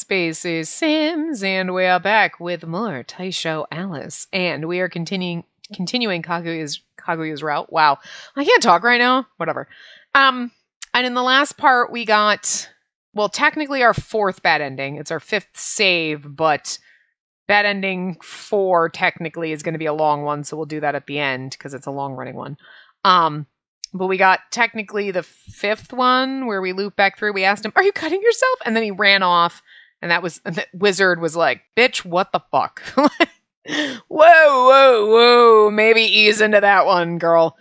Spacey Sims, and we are back with more Taisho Alice, and we are continuing Kaguya's route. Wow, I can't talk right now. Whatever. And in the last part, we got, well, technically our fourth bad ending. It's our fifth save, but bad ending 4 technically is going to be a long one, so we'll do that at the end because it's a long running one. But we got technically the 5th one where we loop back through. We asked him, "Are you cutting yourself?" And then he ran off. And the wizard was like, "Bitch, what the fuck?" Whoa. Maybe ease into that one, girl.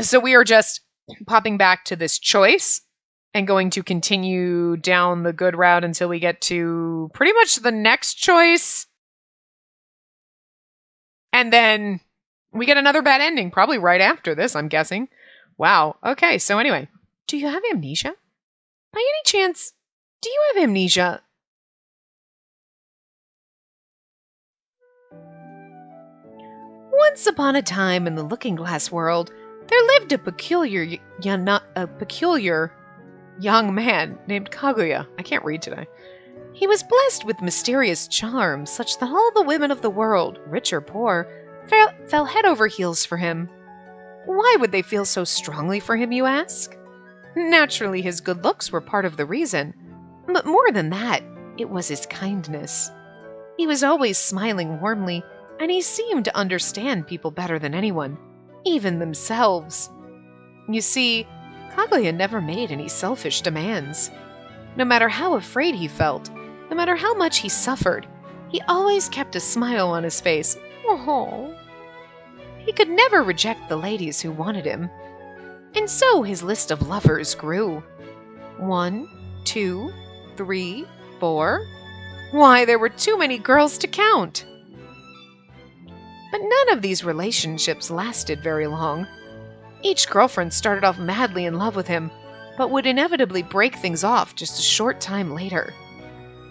So we are just popping back to this choice and going to continue down the good route until we get to pretty much the next choice. And then we get another bad ending, probably right after this, I'm guessing. Wow. Okay, so anyway, do you have amnesia? By any chance, do you have amnesia? Once upon a time in the Looking-Glass world, there lived a peculiar young man named Kaguya. I can't read today. He was blessed with mysterious charms, such that all the women of the world, rich or poor, fell head over heels for him. Why would they feel so strongly for him, you ask? Naturally, his good looks were part of the reason. But more than that, it was his kindness. He was always smiling warmly, and he seemed to understand people better than anyone, even themselves. You see, Kaguya never made any selfish demands. No matter how afraid he felt, no matter how much he suffered, he always kept a smile on his face. Oh. He could never reject the ladies who wanted him. And so his list of lovers grew. 1, 2, 3, 4. Why, there were too many girls to count. But none of these relationships lasted very long. Each girlfriend started off madly in love with him, but would inevitably break things off just a short time later.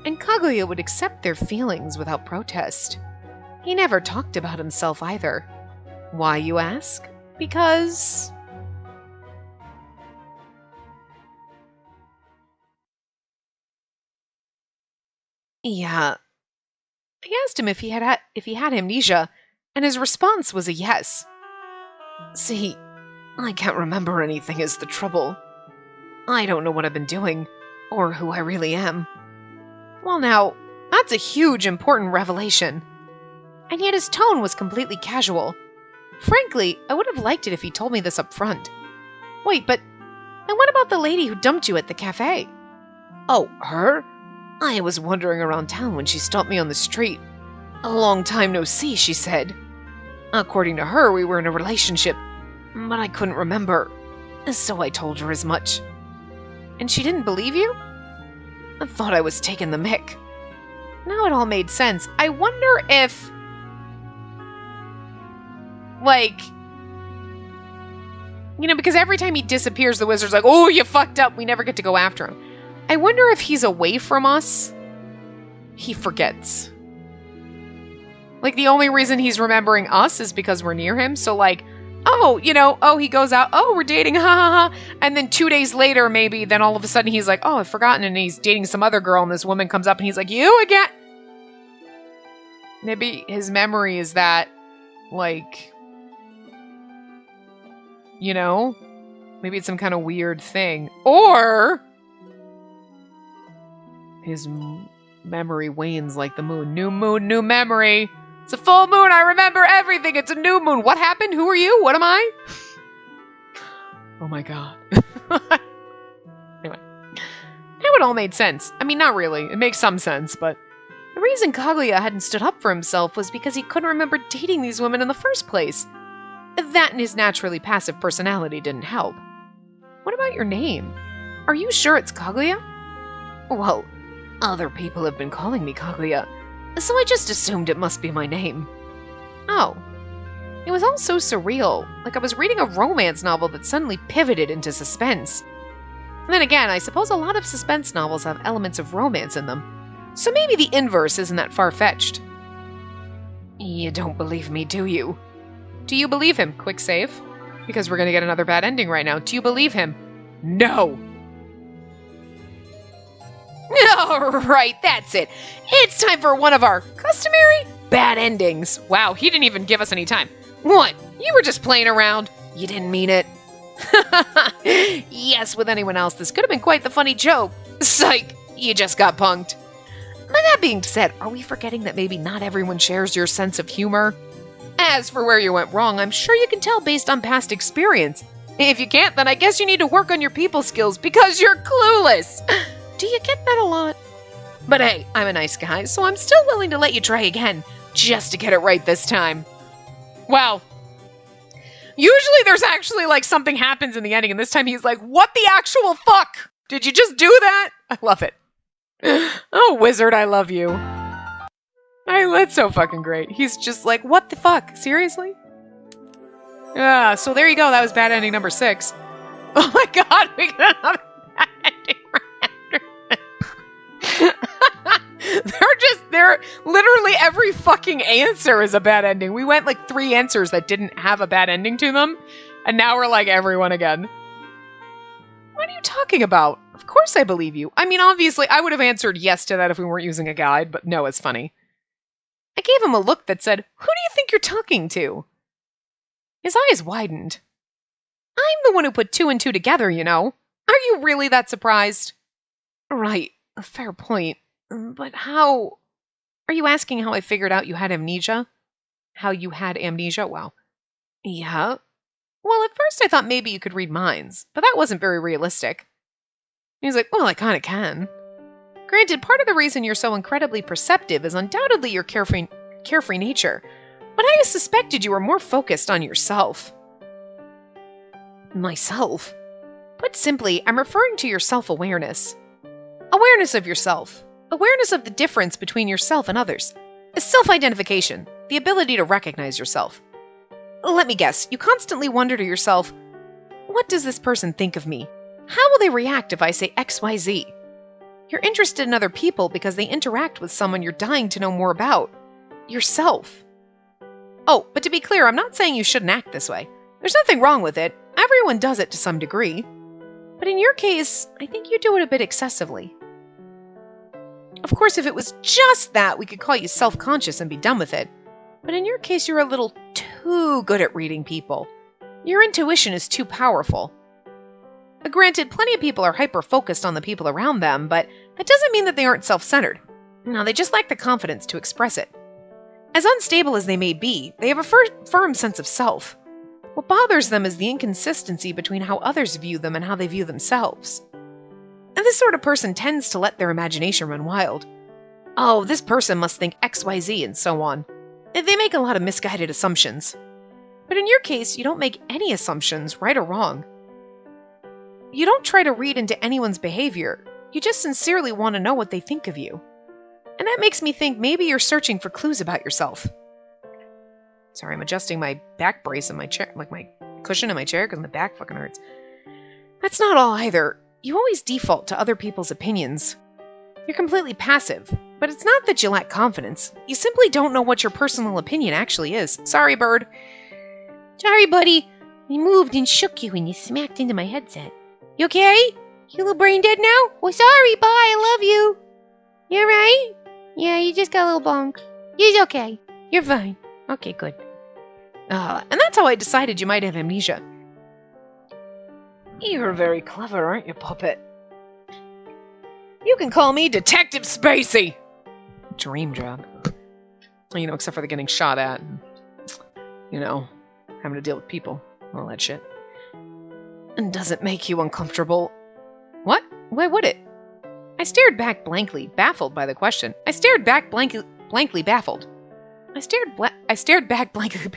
And Kaguya would accept their feelings without protest. He never talked about himself either. Why, you ask? Because... Yeah. I asked him if he had amnesia, and his response was a yes. See, I can't remember anything is the trouble. I don't know what I've been doing, or who I really am. Well now, that's a huge, important revelation. And yet his tone was completely casual. Frankly, I would have liked it if he told me this up front. Wait, but... And what about the lady who dumped you at the cafe? Oh, her? I was wandering around town when she stopped me on the street. A long time no see, she said. According to her, we were in a relationship, but I couldn't remember, so I told her as much. And she didn't believe you? I thought I was taking the mick. Now it all made sense. I wonder if... Like... You know, because every time he disappears, the wizard's like, "Oh, you fucked up, we never get to go after him." I wonder if he's away from us, he forgets. Like, the only reason he's remembering us is because we're near him. So, like, oh, you know, oh, he goes out, oh, we're dating, ha ha ha. And then 2 days later, maybe, then all of a sudden he's like, oh, I've forgotten, and he's dating some other girl, and this woman comes up, and he's like, you again? Maybe his memory is that, like, you know? Maybe it's some kind of weird thing. Or... his memory wanes like the moon. New moon, new memory. It's a full moon. I remember everything. It's a new moon. What happened? Who are you? What am I? Oh my god. Anyway. Now it all made sense. I mean, not really. It makes some sense, but... The reason Kaguya hadn't stood up for himself was because he couldn't remember dating these women in the first place. That and his naturally passive personality didn't help. What about your name? Are you sure it's Kaguya? Well... Other people have been calling me Kaguya, so I just assumed it must be my name. Oh. It was all so surreal, like I was reading a romance novel that suddenly pivoted into suspense. And then again, I suppose a lot of suspense novels have elements of romance in them, so maybe the inverse isn't that far-fetched. You don't believe me, do you? Do you believe him? Quick save. Because we're gonna get another bad ending right now. Do you believe him? No! All right, that's it. It's time for one of our customary bad endings. Wow, he didn't even give us any time. What? You were just playing around. You didn't mean it. Yes, with anyone else, this could have been quite the funny joke. Psych, you just got punked. But that being said, are we forgetting that maybe not everyone shares your sense of humor? As for where you went wrong, I'm sure you can tell based on past experience. If you can't, then I guess you need to work on your people skills because you're clueless. Do you get that a lot? But hey, I'm a nice guy, so I'm still willing to let you try again, just to get it right this time. Wow. Usually there's actually like something happens in the ending, and this time he's like, what the actual fuck? Did you just do that? I love it. Oh, wizard, I love you. That's so fucking great. He's just like, what the fuck? Seriously? Yeah, so there you go. That was bad ending number 6. Oh my god, we got another bad ending right after. They're literally every fucking answer is a bad ending. We went like 3 answers that didn't have a bad ending to them, and now we're like everyone again. What are you talking about? Of course I believe you. I mean, obviously, I would have answered yes to that if we weren't using a guide, but no, it's funny. I gave him a look that said, who do you think you're talking to? His eyes widened. I'm the one who put 2 and 2 together, you know. Are you really that surprised? Right, a fair point. But how... Are you asking how I figured out you had amnesia? How you had amnesia? Wow. Yeah. Well, at first I thought maybe you could read minds, but that wasn't very realistic. He's like, well, I kind of can. Granted, part of the reason you're so incredibly perceptive is undoubtedly your carefree nature, but I suspected you were more focused on yourself. Myself? Put simply, I'm referring to your self-awareness. Awareness of yourself. Awareness of the difference between yourself and others. Self-identification. The ability to recognize yourself. Let me guess, you constantly wonder to yourself, what does this person think of me? How will they react if I say XYZ? You're interested in other people because they interact with someone you're dying to know more about. Yourself. Oh, but to be clear, I'm not saying you shouldn't act this way. There's nothing wrong with it. Everyone does it to some degree. But in your case, I think you do it a bit excessively. Of course, if it was just that, we could call you self-conscious and be done with it. But in your case, you're a little too good at reading people. Your intuition is too powerful. Granted, plenty of people are hyper-focused on the people around them, but that doesn't mean that they aren't self-centered. No, they just lack the confidence to express it. As unstable as they may be, they have a firm sense of self. What bothers them is the inconsistency between how others view them and how they view themselves. And this sort of person tends to let their imagination run wild. Oh, this person must think XYZ and so on. They make a lot of misguided assumptions. But in your case, you don't make any assumptions, right or wrong. You don't try to read into anyone's behavior. You just sincerely want to know what they think of you. And that makes me think maybe you're searching for clues about yourself. Sorry, I'm adjusting my back brace in my chair, like my cushion in my chair, because my back fucking hurts. That's not all either. You always default to other people's opinions. You're completely passive. But it's not that you lack confidence. You simply don't know what your personal opinion actually is. Sorry, bird. Sorry, buddy. I moved and shook you and you smacked into my headset. You okay? You a little brain dead now? Oh, sorry, bye. I love you. You alright? Yeah, you just got a little bonk. You're okay. You're fine. Okay, good. And that's how I decided you might have amnesia. You're very clever, aren't you, puppet? You can call me Detective Spacey. Dream job. You know, except for the getting shot at. And, you know, having to deal with people. All that shit. And does it make you uncomfortable? What? Why would it? I stared back blankly, baffled by the question. I stared back blankly baffled. I stared back blankly.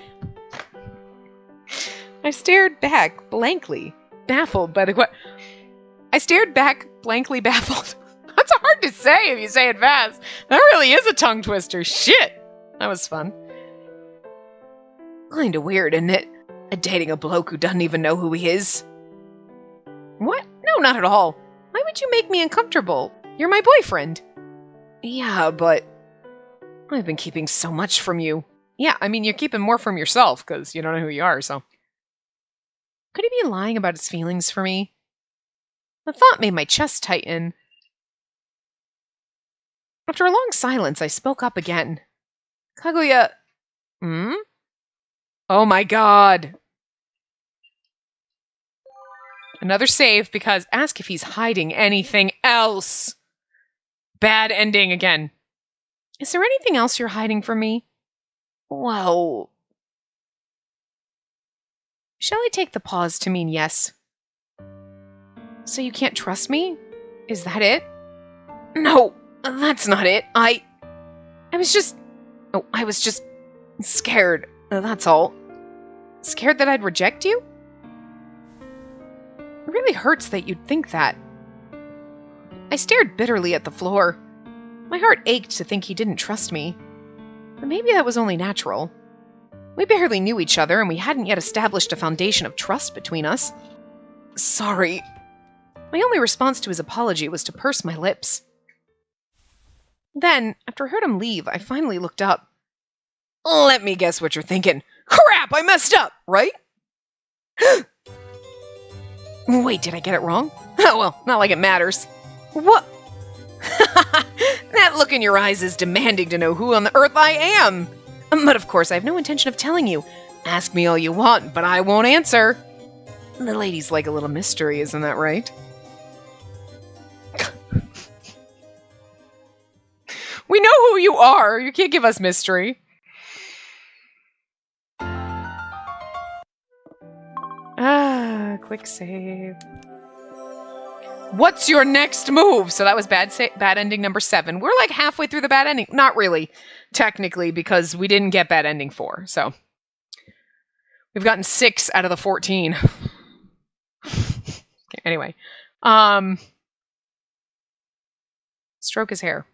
I stared back blankly, baffled by the question. I stared back blankly baffled. That's hard to say if you say it fast. That really is a tongue twister. Shit. That was fun. Kinda weird, isn't it? Dating a bloke who doesn't even know who he is. What? No, not at all. Why would you make me uncomfortable? You're my boyfriend. Yeah, but I've been keeping so much from you. Yeah, I mean, you're keeping more from yourself because you don't know who you are, so. Could he be lying about his feelings for me? The thought made my chest tighten. After a long silence, I spoke up again. Kaguya... Hmm? Oh my god. Another save, because ask if he's hiding anything else. Bad ending again. Is there anything else you're hiding from me? Well... Shall I take the pause to mean yes? So you can't trust me? Is that it? No, that's not it. I was just scared. That's all. Scared that I'd reject you? It really hurts that you'd think that. I stared bitterly at the floor. My heart ached to think he didn't trust me. But maybe that was only natural. We barely knew each other, and we hadn't yet established a foundation of trust between us. Sorry. My only response to his apology was to purse my lips. Then, after I heard him leave, I finally looked up. Let me guess what you're thinking. Crap, I messed up, right? Wait, did I get it wrong? Oh, well, not like it matters. What? That look in your eyes is demanding to know who on the earth I am. But of course, I have no intention of telling you. Ask me all you want, but I won't answer. The ladies like a little mystery, isn't that right? We know who you are. You can't give us mystery. Quick save. What's your next move? So that was bad ending number 7. We're like halfway through the bad ending. Not really, technically, because we didn't get bad ending 4. So we've gotten 6 out of the 14. Okay, anyway. Stroke his hair.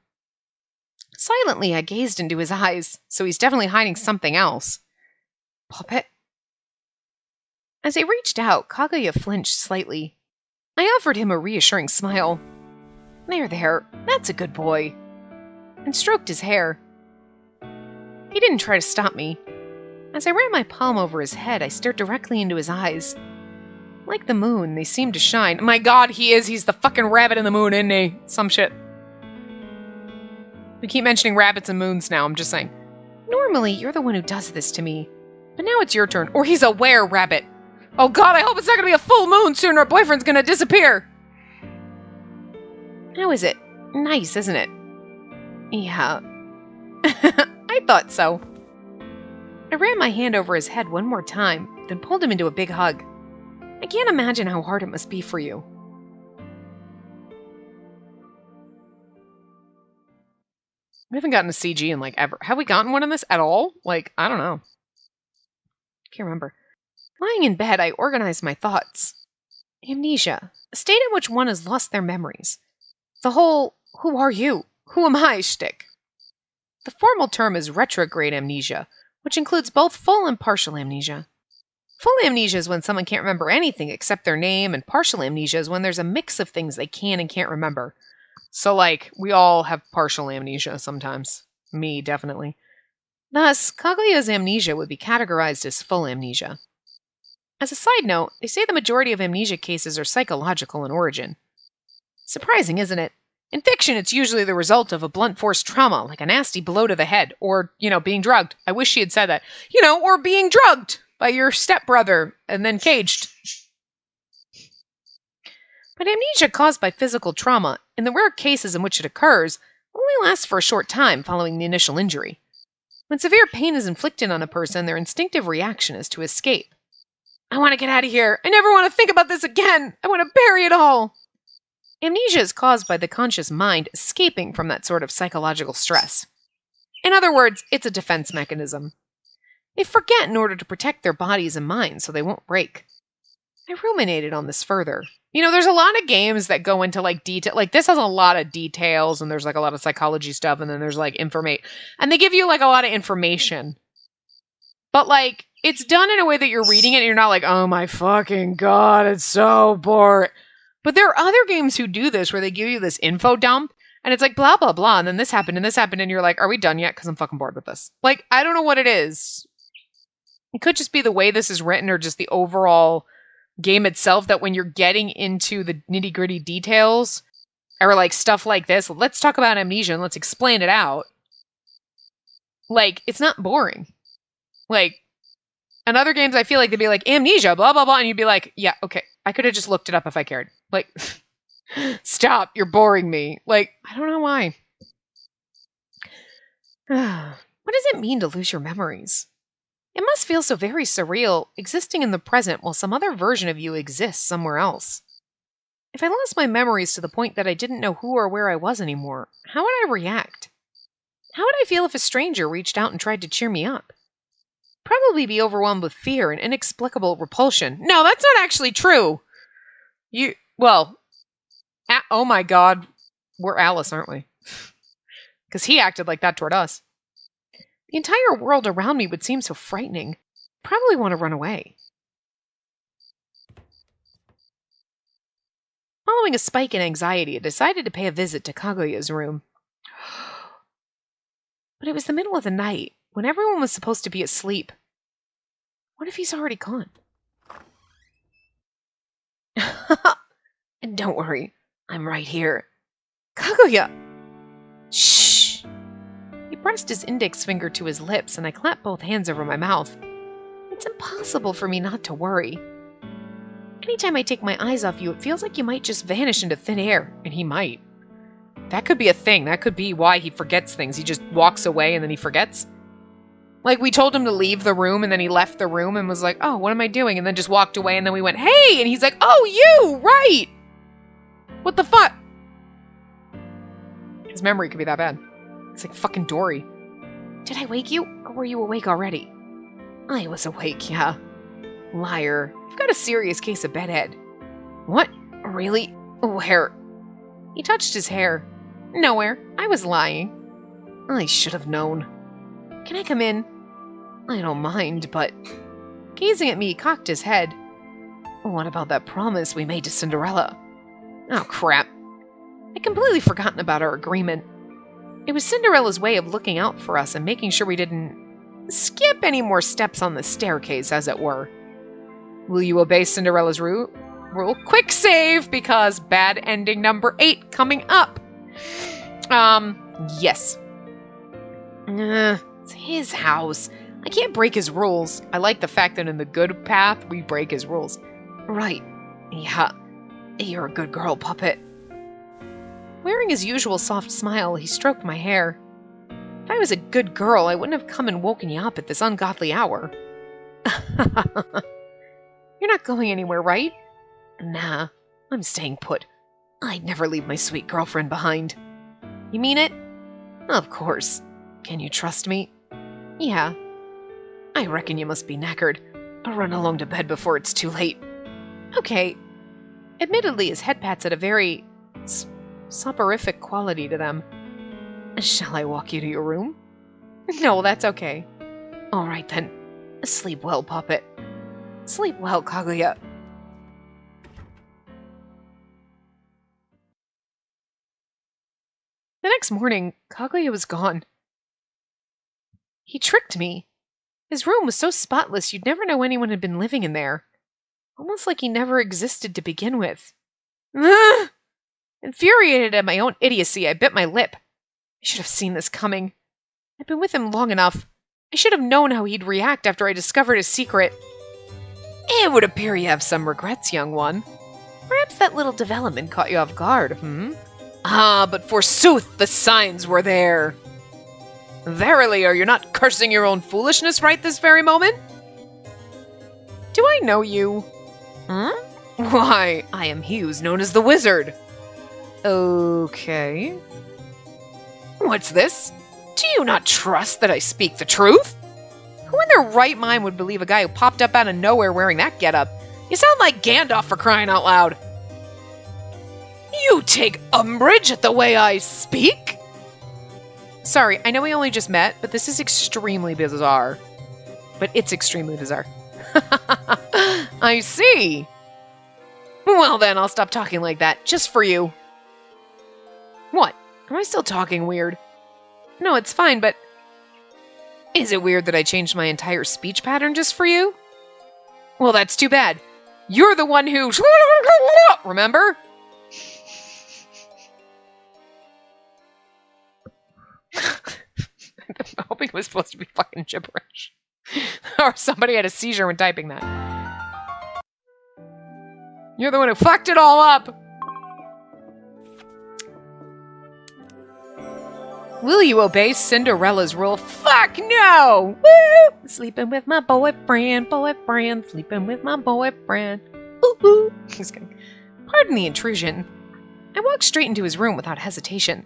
Silently, I gazed into his eyes, so he's definitely hiding something else. Puppet? As I reached out, Kaguya flinched slightly. I offered him a reassuring smile. There, that's a good boy. And stroked his hair. He didn't try to stop me. As I ran my palm over his head, I stared directly into his eyes. Like the moon, they seemed to shine. My god, he's the fucking rabbit in the moon, isn't he? Some shit. We keep mentioning rabbits and moons now, I'm just saying. Normally, you're the one who does this to me. But now it's your turn. Or he's a were-rabbit. Oh god, I hope it's not gonna be a full moon soon or our boyfriend's gonna disappear! How is it? Nice, isn't it? Yeah. I thought so. I ran my hand over his head one more time, then pulled him into a big hug. I can't imagine how hard it must be for you. We haven't gotten a CG in like ever. Have we gotten one in this at all? Like, I don't know. Can't remember. Lying in bed, I organized my thoughts. Amnesia, a state in which one has lost their memories. The whole, who are you? Who am I shtick. The formal term is retrograde amnesia, which includes both full and partial amnesia. Full amnesia is when someone can't remember anything except their name, and partial amnesia is when there's a mix of things they can and can't remember. So, like, we all have partial amnesia sometimes. Me, definitely. Thus, Kaguya's amnesia would be categorized as full amnesia. As a side note, they say the majority of amnesia cases are psychological in origin. Surprising, isn't it? In fiction, it's usually the result of a blunt force trauma, like a nasty blow to the head, or, being drugged. I wish she had said that. Or being drugged by your stepbrother and then caged. But amnesia caused by physical trauma, in the rare cases in which it occurs, only lasts for a short time following the initial injury. When severe pain is inflicted on a person, their instinctive reaction is to escape. I want to get out of here. I never want to think about this again. I want to bury it all. Amnesia is caused by the conscious mind escaping from that sort of psychological stress. In other words, it's a defense mechanism. They forget in order to protect their bodies and minds so they won't break. I ruminated on this further. There's a lot of games that go into detail. This has a lot of details and there's a lot of psychology stuff and then there's information. And they give you a lot of information. But it's done in a way that you're reading it and you're not oh my fucking god, it's so boring. But there are other games who do this where they give you this info dump and it's blah, blah, blah. And then this happened and you're are we done yet? Because I'm fucking bored with this. I don't know what it is. It could just be the way this is written or just the overall game itself that when you're getting into the nitty gritty details, Or like stuff like this. Let's talk about amnesia and let's explain it out. Like, it's not boring. Like, in other games, I feel like they'd be like, amnesia, blah, blah, blah. And you'd be like, yeah, okay. I could have just looked it up if I cared. Like, stop. You're boring me. Like, I don't know why. What does it mean to lose your memories? It must feel so very surreal, existing in the present while some other version of you exists somewhere else. If I lost my memories to the point that I didn't know who or where I was anymore, how would I react? How would I feel if a stranger reached out and tried to cheer me up? Probably be overwhelmed with fear and inexplicable repulsion. No, that's not actually true. Oh my God, we're Alice, aren't we? Because he acted like that toward us. The entire world around me would seem so frightening. Probably want to run away. Following a spike in anxiety, I decided to pay a visit to Kaguya's room. But it was the middle of the night, when everyone was supposed to be asleep. What if he's already gone? And don't worry, I'm right here. Kaguya! Shh! He pressed his index finger to his lips, and I clapped both hands over my mouth. It's impossible for me not to worry. Anytime I take my eyes off you, it feels like you might just vanish into thin air, and he might. That could be a thing. That could be why he forgets things. He just walks away and then he forgets. Like, we told him to leave the room, and then he left the room and was like, oh, what am I doing? And then just walked away, and then we went, hey! And he's like, oh, you! Right! What the fuck? His memory could be that bad. It's like fucking Dory. Did I wake you, or were you awake already? I was awake, yeah. Liar. You've got a serious case of bedhead. What? Really? Where? He touched his hair. Nowhere. I was lying. I should have known. Can I come in? I don't mind, but... Gazing at me, he cocked his head. What about that promise we made to Cinderella? Oh, crap. I'd completely forgotten about our agreement. It was Cinderella's way of looking out for us and making sure we didn't skip any more steps on the staircase, as it were. Will you obey Cinderella's rule? Quick save, because bad ending number 8 coming up. Yes. It's his house. I can't break his rules. I like the fact that in the good path, we break his rules. Right. Yeah. You're a good girl, puppet. Wearing his usual soft smile, he stroked my hair. If I was a good girl, I wouldn't have come and woken you up at this ungodly hour. You're not going anywhere, right? Nah, I'm staying put. I'd never leave my sweet girlfriend behind. You mean it? Of course. Can you trust me? Yeah. I reckon you must be knackered. I'll run along to bed before it's too late. Okay. Admittedly, his head pats had a very soporific quality to them. Shall I walk you to your room? No, that's okay. All right, then. Sleep well, puppet. Sleep well, Kaguya. The next morning, Kaguya was gone. He tricked me. His room was so spotless you'd never know anyone had been living in there. Almost like he never existed to begin with. Ugh! Infuriated at my own idiocy, I bit my lip. I should have seen this coming. I'd been with him long enough. I should have known how he'd react after I discovered his secret. It would appear you have some regrets, young one. Perhaps that little development caught you off guard, Ah, but forsooth the signs were there. Verily, are you not cursing your own foolishness right this very moment? Do I know you? Huh? Why, I am he who's known as the Wizard. Okay. What's this? Do you not trust that I speak the truth? Who in their right mind would believe a guy who popped up out of nowhere wearing that getup? You sound like Gandalf, for crying out loud. You take umbrage at the way I speak? Sorry, I know we only just met, but this is extremely bizarre. But it's extremely bizarre. I see. Well then, I'll stop talking like that, just for you. What? Am I still talking weird? No, it's fine, but... Is it weird that I changed my entire speech pattern just for you? Well, that's too bad. You're the one who... Remember? I'm hoping it was supposed to be fucking gibberish. Or somebody had a seizure when typing that. You're the one who fucked it all up! Will you obey Cinderella's rule? Fuck no! Woo! Sleeping with my boyfriend, sleeping with my boyfriend. Ooh, ooh. Just kidding. Pardon the intrusion. I walked straight into his room without hesitation.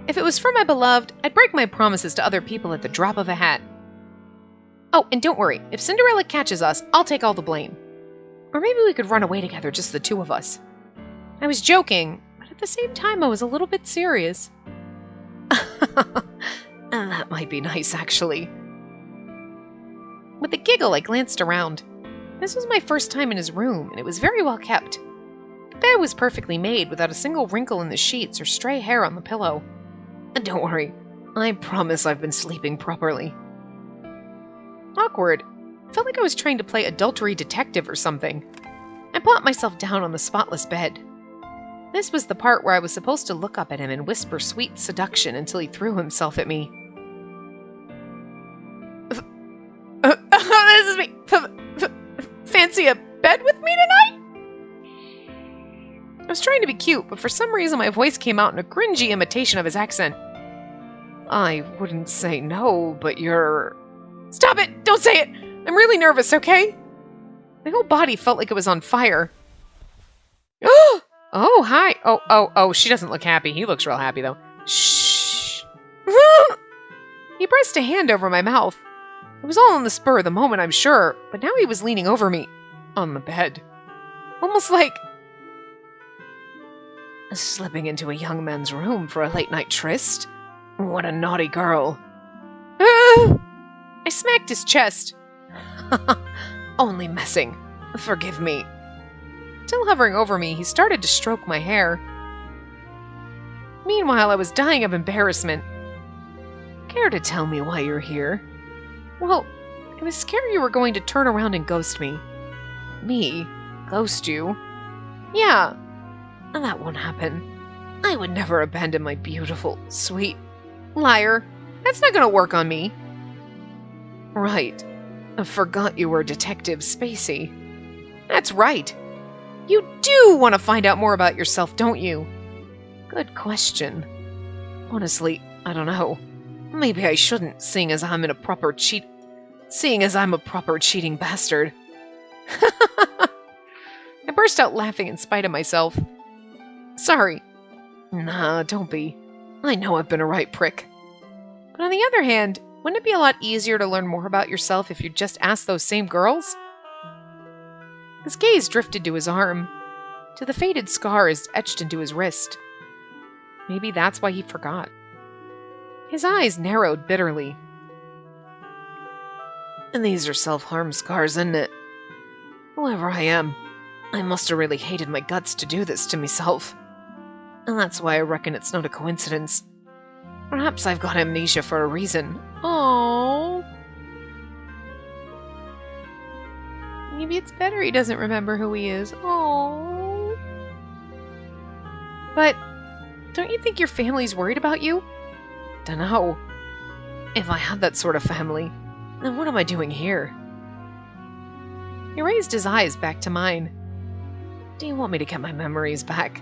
If it was for my beloved, I'd break my promises to other people at the drop of a hat. Oh, and don't worry, if Cinderella catches us, I'll take all the blame. Or maybe we could run away together, just the two of us. I was joking, but at the same time I was a little bit serious. That might be nice, actually. With a giggle, I glanced around. This was my first time in his room, and it was very well kept. The bed was perfectly made, without a single wrinkle in the sheets or stray hair on the pillow. And don't worry, I promise I've been sleeping properly. Awkward. Felt like I was trying to play adultery detective or something. I plopped myself down on the spotless bed. This was the part where I was supposed to look up at him and whisper sweet seduction until he threw himself at me. This is me. Fancy a bed with me tonight? I was trying to be cute, but for some reason my voice came out in a cringy imitation of his accent. I wouldn't say no, but you're... Stop it! Don't say it! I'm really nervous, okay? My whole body felt like it was on fire. Oh, hi. Oh, she doesn't look happy. He looks real happy, though. Shh. He pressed a hand over my mouth. It was all on the spur of the moment, I'm sure, but now he was leaning over me, on the bed. Almost like... slipping into a young man's room for a late-night tryst? What a naughty girl. I smacked his chest. Only messing. Forgive me. Still hovering over me, he started to stroke my hair. Meanwhile, I was dying of embarrassment. Care to tell me why you're here? Well, I was scared you were going to turn around and ghost me. Me? Ghost you? Yeah. That won't happen. I would never abandon my beautiful, sweet... Liar. That's not gonna work on me. Right. I forgot you were Detective Spacey. That's right. You do want to find out more about yourself, don't you? Good question. Honestly, I don't know. Maybe I shouldn't, seeing as I'm a proper cheating bastard. I burst out laughing in spite of myself. Sorry. Nah, don't be. I know I've been a right prick. But on the other hand, wouldn't it be a lot easier to learn more about yourself if you just asked those same girls? His gaze drifted to his arm, to the faded scars etched into his wrist. Maybe that's why he forgot. His eyes narrowed bitterly. And these are self-harm scars, isn't it? Whoever I am, I must have really hated my guts to do this to myself. And that's why I reckon it's not a coincidence. Perhaps I've got amnesia for a reason. Aww. Maybe it's better he doesn't remember who he is. Aww. But don't you think your family's worried about you? Dunno. If I had that sort of family, then what am I doing here? He raised his eyes back to mine. Do you want me to get my memories back?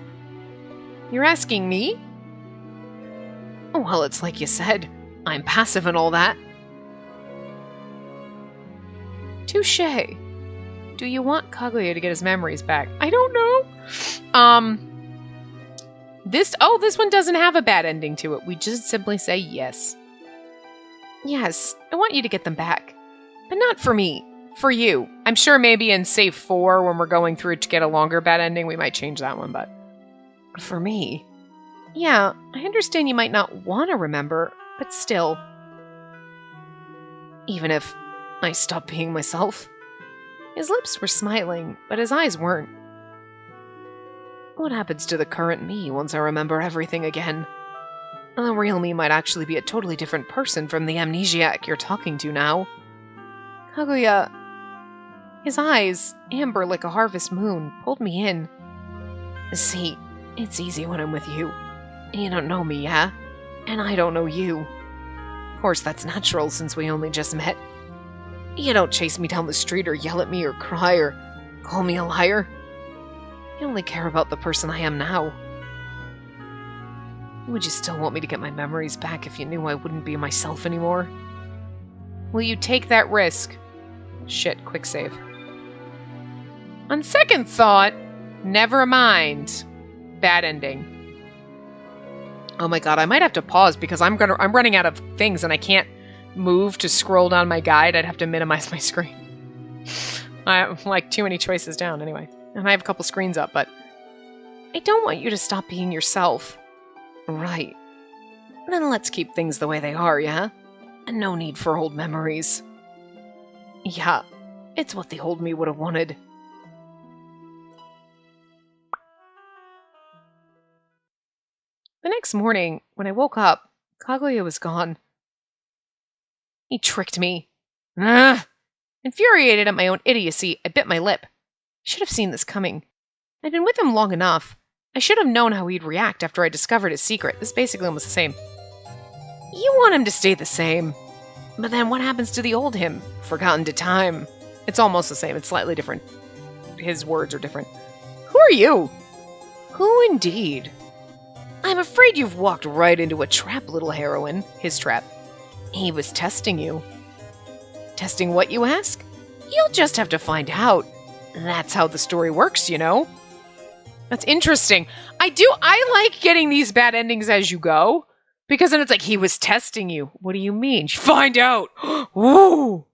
You're asking me? Well, it's like you said. I'm passive and all that. Touché. Do you want Kaguya to get his memories back? I don't know. This one doesn't have a bad ending to it. We just simply say yes. Yes, I want you to get them back. But not for me. For you. I'm sure maybe in Save 4, when we're going through to get a longer bad ending, we might change that one, but... For me? Yeah, I understand you might not want to remember, but still. Even if I stop being myself. His lips were smiling, but his eyes weren't. What happens to the current me once I remember everything again? The real me might actually be a totally different person from the amnesiac you're talking to now. Kaguya... His eyes, amber like a harvest moon, pulled me in. See, it's easy when I'm with you. You don't know me, yeah? And I don't know you. course, that's natural since we only just met. You don't chase me down the street or yell at me or cry or call me a liar. You only care about the person I am now. Would you still want me to get my memories back if you knew I wouldn't be myself anymore? Will you take that risk? Shit, quick save. On second thought, never mind. Bad ending. Oh my god, I might have to pause because I'm running out of things and I can't move to scroll down my guide. I'd have to minimize my screen. I have like too many choices down anyway. And I have a couple screens up, but I don't want you to stop being yourself. Right. Then let's keep things the way they are, yeah? And no need for old memories. Yeah, it's what the old me would have wanted. The next morning, when I woke up, Kaguya was gone. He tricked me. Ugh! Infuriated at my own idiocy, I bit my lip. I should have seen this coming. I'd been with him long enough. I should have known how he'd react after I discovered his secret. This is basically almost the same. You want him to stay the same. But then what happens to the old him? Forgotten to time. It's almost the same. It's slightly different. His words are different. Who are you? Who indeed? I'm afraid you've walked right into a trap, little heroine. His trap. He was testing you. Testing what, you ask? You'll just have to find out. That's how the story works, you know? That's interesting. I like getting these bad endings as you go. Because then it's like, he was testing you. What do you mean? Find out! Woo!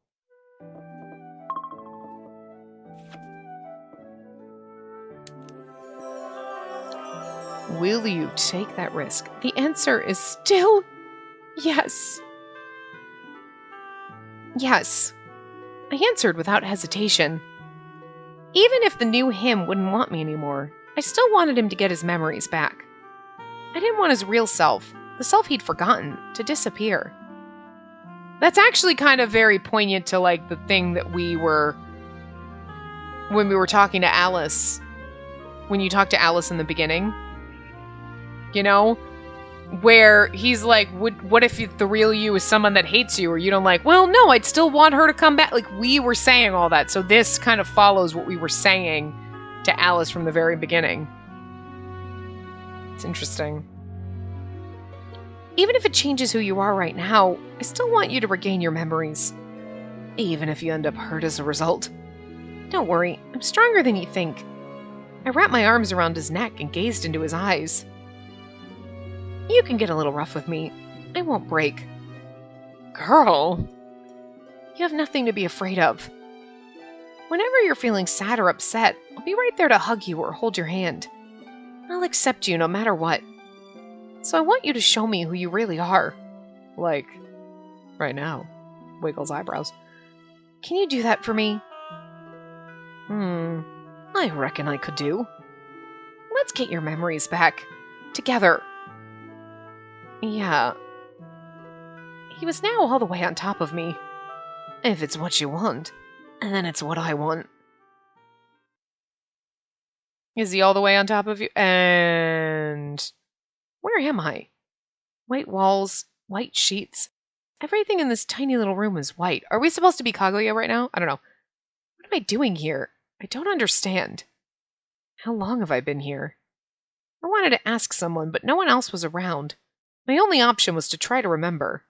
Will you take that risk? The answer is still yes. Yes. I answered without hesitation. Even if the new him wouldn't want me anymore, I still wanted him to get his memories back. I didn't want his real self, the self he'd forgotten, to disappear. That's actually kind of very poignant to, like, the thing that we were... when we were talking to Alice. When you talked to Alice in the beginning. You know? Where he's like, what if the real you is someone that hates you, or you don't like? Well, no, I'd still want her to come back. Like, we were saying all that. So this kind of follows what we were saying to Alice from the very beginning. It's interesting. Even if it changes who you are right now, I still want you to regain your memories. Even if you end up hurt as a result. Don't worry, I'm stronger than you think. I wrapped my arms around his neck and gazed into his eyes. You can get a little rough with me. I won't break. Girl, you have nothing to be afraid of. Whenever you're feeling sad or upset, I'll be right there to hug you or hold your hand. I'll accept you no matter what. So I want you to show me who you really are. Like, right now. Wiggles eyebrows. Can you do that for me? I reckon I could do. Let's get your memories back. Together. Yeah. He was now all the way on top of me. If it's what you want, and then it's what I want. Is he all the way on top of you? And... where am I? White walls, white sheets. Everything in this tiny little room is white. Are we supposed to be Kaguya right now? I don't know. What am I doing here? I don't understand. How long have I been here? I wanted to ask someone, but no one else was around. My only option was to try to remember.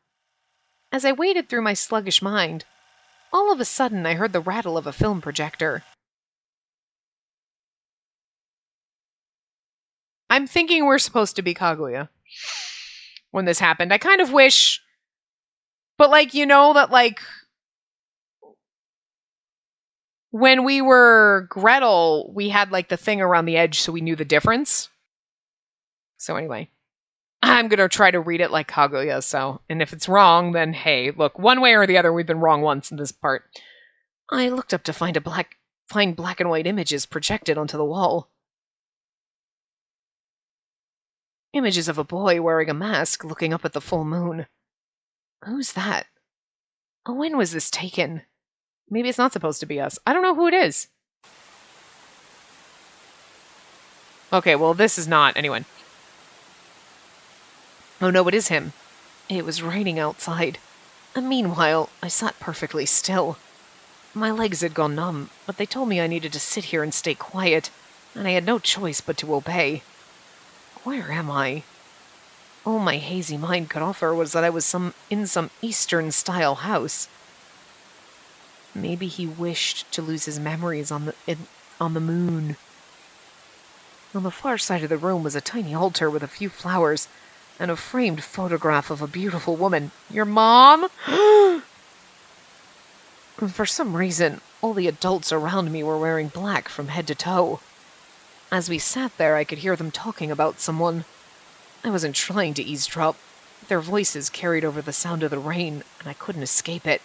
As I waded through my sluggish mind, all of a sudden I heard the rattle of a film projector. I'm thinking we're supposed to be Kaguya when this happened. I kind of wish... but, like, you know that, like... when we were Gretel, we had, like, the thing around the edge so we knew the difference. So anyway, I'm going to try to read it like Kaguya, so... and if it's wrong, then hey, look, one way or the other, we've been wrong once in this part. I looked up to find black and white images projected onto the wall. Images of a boy wearing a mask looking up at the full moon. Who's that? Oh, when was this taken? Maybe it's not supposed to be us. I don't know who it is. Okay, well, this is not anyone. Oh no, it is him. It was raining outside. And meanwhile, I sat perfectly still. My legs had gone numb, but they told me I needed to sit here and stay quiet, and I had no choice but to obey. Where am I? All my hazy mind could offer was that I was in some Eastern-style house. Maybe he wished to lose his memories on the moon. On the far side of the room was a tiny altar with a few flowers and a framed photograph of a beautiful woman. Your mom? For some reason, all the adults around me were wearing black from head to toe. As we sat there, I could hear them talking about someone. I wasn't trying to eavesdrop. Their voices carried over the sound of the rain, and I couldn't escape it.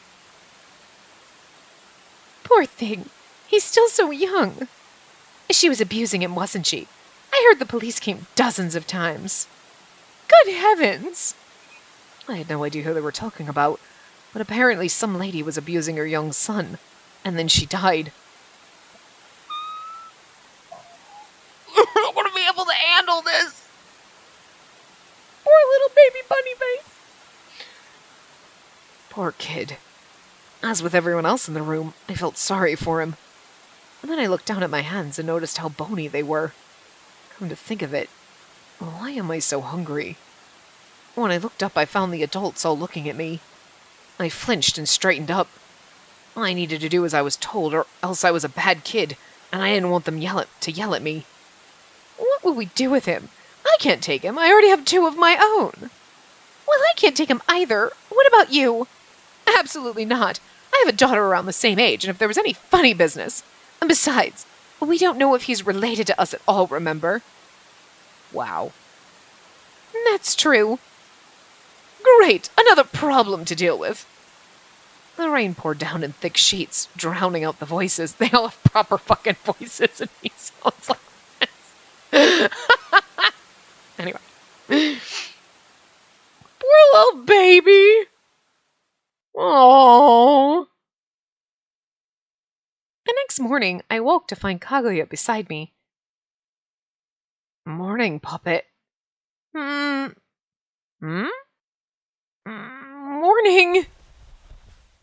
Poor thing. He's still so young. She was abusing him, wasn't she? I heard the police came dozens of times. Good heavens! I had no idea who they were talking about, but apparently some lady was abusing her young son, and then she died. I'm not going to be able to handle this! Poor little baby bunny face! Poor kid. As with everyone else in the room, I felt sorry for him. And then I looked down at my hands and noticed how bony they were. Come to think of it, why am I so hungry? When I looked up, I found the adults all looking at me. I flinched and straightened up. I needed to do as I was told, or else I was a bad kid, and I didn't want them to yell at me. What will we do with him? I can't take him. I already have 2 of my own. Well, I can't take him either. What about you? Absolutely not. I have a daughter around the same age, and if there was any funny business... And besides, we don't know if he's related to us at all, remember? Wow. That's true. Great, another problem to deal with. The rain poured down in thick sheets, drowning out the voices. They all have proper fucking voices, and he sounds like this. Anyway. Poor little baby. Aww. The next morning, I woke to find Kaguya beside me. Morning, puppet. Morning.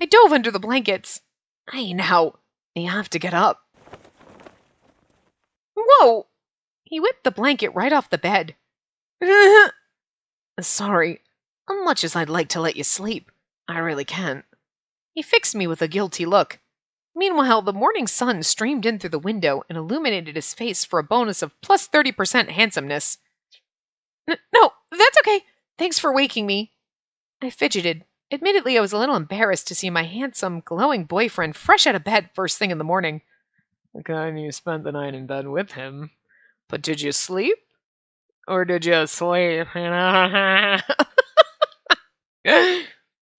I dove under the blankets. Hey, now, you have to get up. Whoa! He whipped the blanket right off the bed. Sorry, much as I'd like to let you sleep, I really can't. He fixed me with a guilty look. Meanwhile, the morning sun streamed in through the window and illuminated his face for a bonus of plus 30% handsomeness. No, that's okay. Thanks for waking me. I fidgeted. Admittedly, I was a little embarrassed to see my handsome, glowing boyfriend fresh out of bed first thing in the morning. The kind you spent the night in bed with him. But did you sleep? Or did you sleep?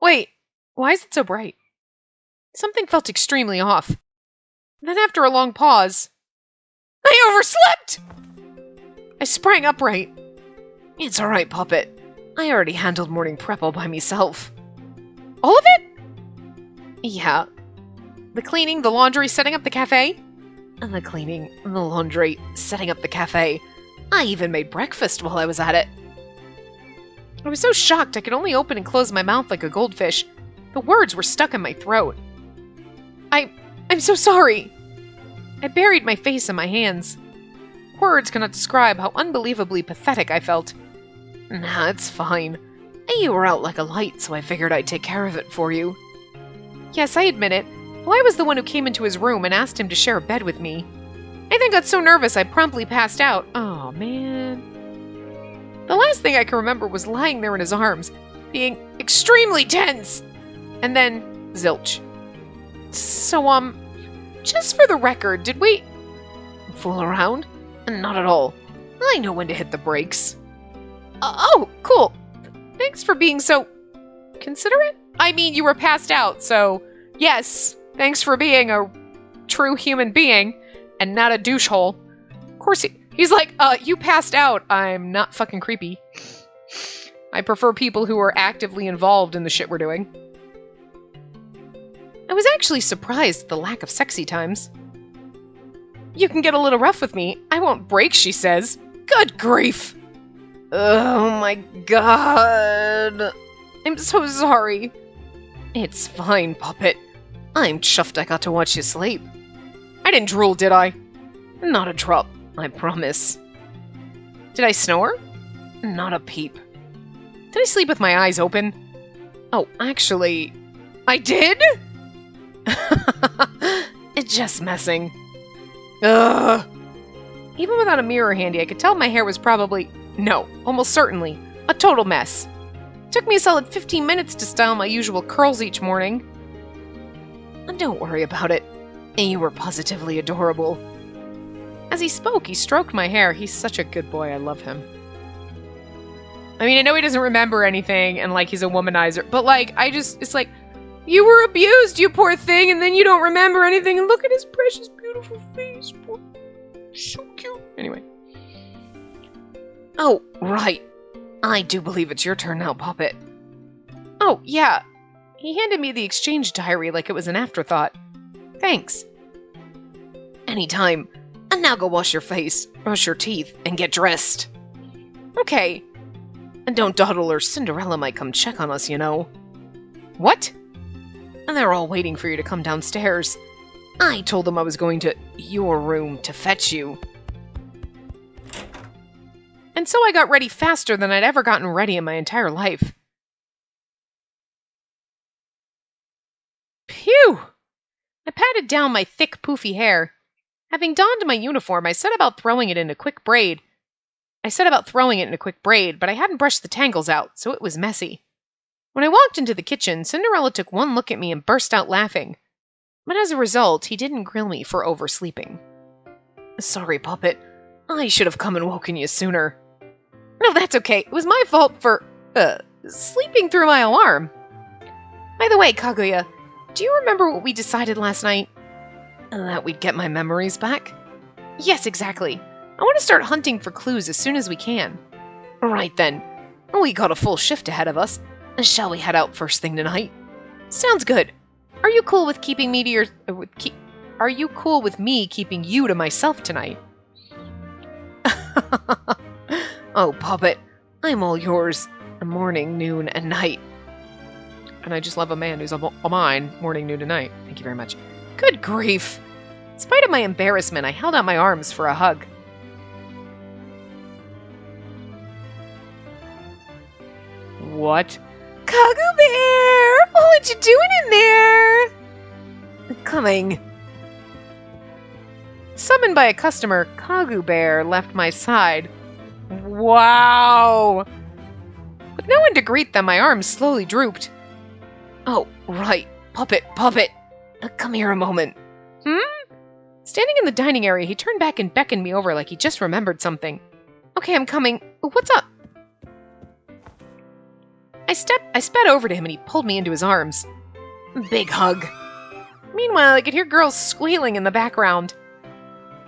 Wait, why is it so bright? Something felt extremely off. Then after a long pause, I overslept! I sprang upright. It's alright, puppet. I already handled morning prep all by myself. All of it? Yeah. The cleaning, the laundry, setting up the cafe? And the cleaning, the laundry, setting up the cafe. I even made breakfast while I was at it. I was so shocked I could only open and close my mouth like a goldfish. The words were stuck in my throat. I'm so sorry. I buried my face in my hands. Words cannot describe how unbelievably pathetic I felt. Nah, it's fine. You were out like a light, so I figured I'd take care of it for you. Yes, I admit it. Well, I was the one who came into his room and asked him to share a bed with me. I then got so nervous I promptly passed out. Oh, man. The last thing I can remember was lying there in his arms, being extremely tense. And then, zilch. So, just for the record, did we fool around? Not at all. I know when to hit the brakes. Oh, cool. Thanks for being so considerate. I mean, you were passed out, so yes, thanks for being a true human being and not a douchehole. Of course, he's like, you passed out. I'm not fucking creepy. I prefer people who are actively involved in the shit we're doing. I was actually surprised at the lack of sexy times. You can get a little rough with me. I won't break, she says. Good grief. Oh my god. I'm so sorry. It's fine, Puppet. I'm chuffed I got to watch you sleep. I didn't drool, did I? Not a drop, I promise. Did I snore? Not a peep. Did I sleep with my eyes open? Oh, actually, I did? It's just messing. Ugh. Even without a mirror handy, I could tell my hair was probably, no, almost certainly, a total mess. Took me a solid 15 minutes to style my usual curls each morning. And don't worry about it. You were positively adorable. As he spoke, he stroked my hair. He's such a good boy. I love him. I mean, I know he doesn't remember anything, and, like, he's a womanizer, but, like, it's like, you were abused, you poor thing, and then you don't remember anything, and look at his precious, beautiful face. So cute. Anyway. Oh, right. I do believe it's your turn now, Puppet. Oh, yeah. He handed me the exchange diary like it was an afterthought. Thanks. Anytime. And now go wash your face, brush your teeth, and get dressed. Okay. And don't dawdle or Cinderella might come check on us, you know. What? And they're all waiting for you to come downstairs. I told them I was going to your room to fetch you. And so I got ready faster than I'd ever gotten ready in my entire life. Phew! I patted down my thick, poofy hair. Having donned my uniform, I set about throwing it in a quick braid, but I hadn't brushed the tangles out, so it was messy. When I walked into the kitchen, Cinderella took one look at me and burst out laughing. But as a result, he didn't grill me for oversleeping. Sorry, Puppet. I should have come and woken you sooner. No, that's okay. It was my fault for, sleeping through my alarm. By the way, Kaguya, do you remember what we decided last night? That we'd get my memories back? Yes, exactly. I want to start hunting for clues as soon as we can. Right then. We got a full shift ahead of us. Shall we head out first thing tonight? Sounds good. Are you cool with keeping me to your... Are you cool with me keeping you to myself tonight? Oh, Puppet, I'm all yours. Morning, noon, and night. And I just love a man who's all mine, morning, noon, and night. Thank you very much. Good grief. In spite of my embarrassment, I held out my arms for a hug. What? Kagu Bear! What you doing in there? Coming. Summoned by a customer, Kagu Bear left my side. Wow! With no one to greet them, my arms slowly drooped. Oh, right. Puppet. Come here a moment. Standing in the dining area, he turned back and beckoned me over like he just remembered something. Okay, I'm coming. What's up? I sped over to him and he pulled me into his arms. Big hug. Meanwhile, I could hear girls squealing in the background.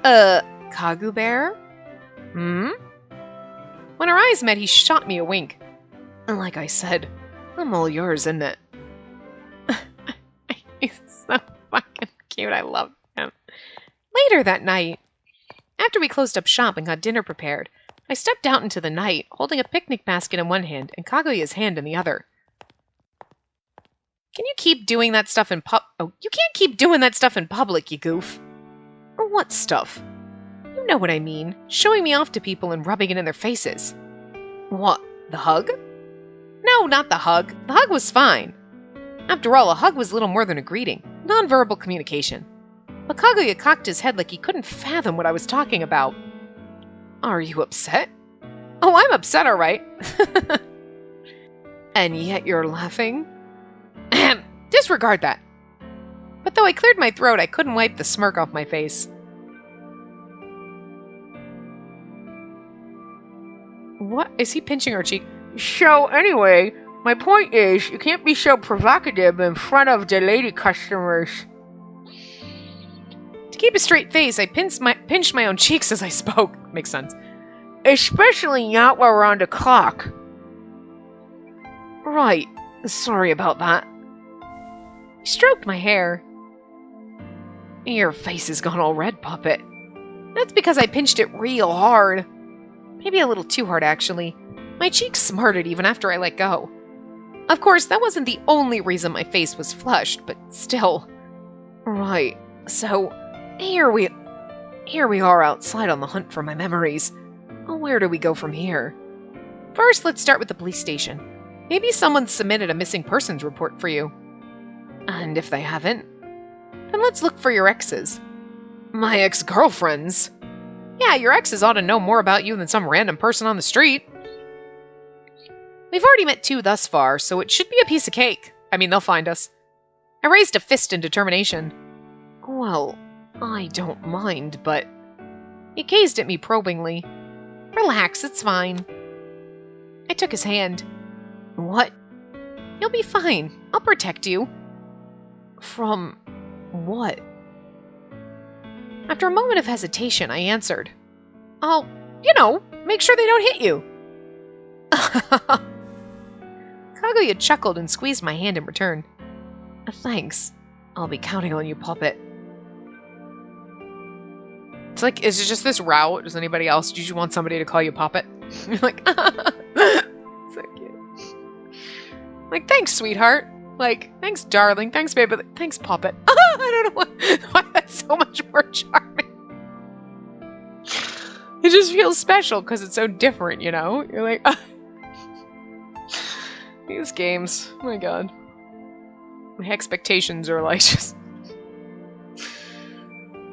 Kagu Bear? When our eyes met, he shot me a wink. And like I said, I'm all yours, isn't it? He's so fucking cute. I love him. Later that night, after we closed up shop and got dinner prepared, I stepped out into the night, holding a picnic basket in one hand and Kaguya's hand in the other. Can you keep doing that stuff in you can't keep doing that stuff in public, you goof. What stuff? You know what I mean. Showing me off to people and rubbing it in their faces. What? The hug? No, not the hug. The hug was fine. After all, a hug was little more than a greeting. Nonverbal communication. But Kaguya cocked his head like he couldn't fathom what I was talking about. Are you upset? Oh, I'm upset, all right. And yet you're laughing? Disregard that. But though I cleared my throat, I couldn't wipe the smirk off my face. What? Is he pinching her cheek? So, anyway, my point is, you can't be so provocative in front of the lady customers. To keep a straight face, I pinched my own cheeks as I spoke. Makes sense. Especially not while we're on the clock. Right. Sorry about that. He stroked my hair. Your face has gone all red, Puppet. That's because I pinched it real hard. Maybe a little too hard, actually. My cheeks smarted even after I let go. Of course, that wasn't the only reason my face was flushed, but still. Right, so here we are outside on the hunt for my memories. Where do we go from here? First, let's start with the police station. Maybe someone submitted a missing persons report for you. And if they haven't, then let's look for your exes. My ex-girlfriends? Yeah, your exes ought to know more about you than some random person on the street. We've already met 2 thus far, so it should be a piece of cake. I mean, they'll find us. I raised a fist in determination. Well, I don't mind, but... He gazed at me probingly. Relax, it's fine. I took his hand. What? You'll be fine. I'll protect you. From... what? After a moment of hesitation, I answered. I'll, make sure they don't hit you. Kaguya chuckled and squeezed my hand in return. Thanks. I'll be counting on you, Puppet. It's like, is it just this route? Does anybody else? Do you want somebody to call you Puppet? You're like, so cute. Like, thanks, sweetheart. Like, thanks, darling. Thanks, baby. Thanks, Puppet. I don't know why that's so much more charming. It just feels special because it's so different, you know? You're like, these games. Oh my god. My expectations are like just...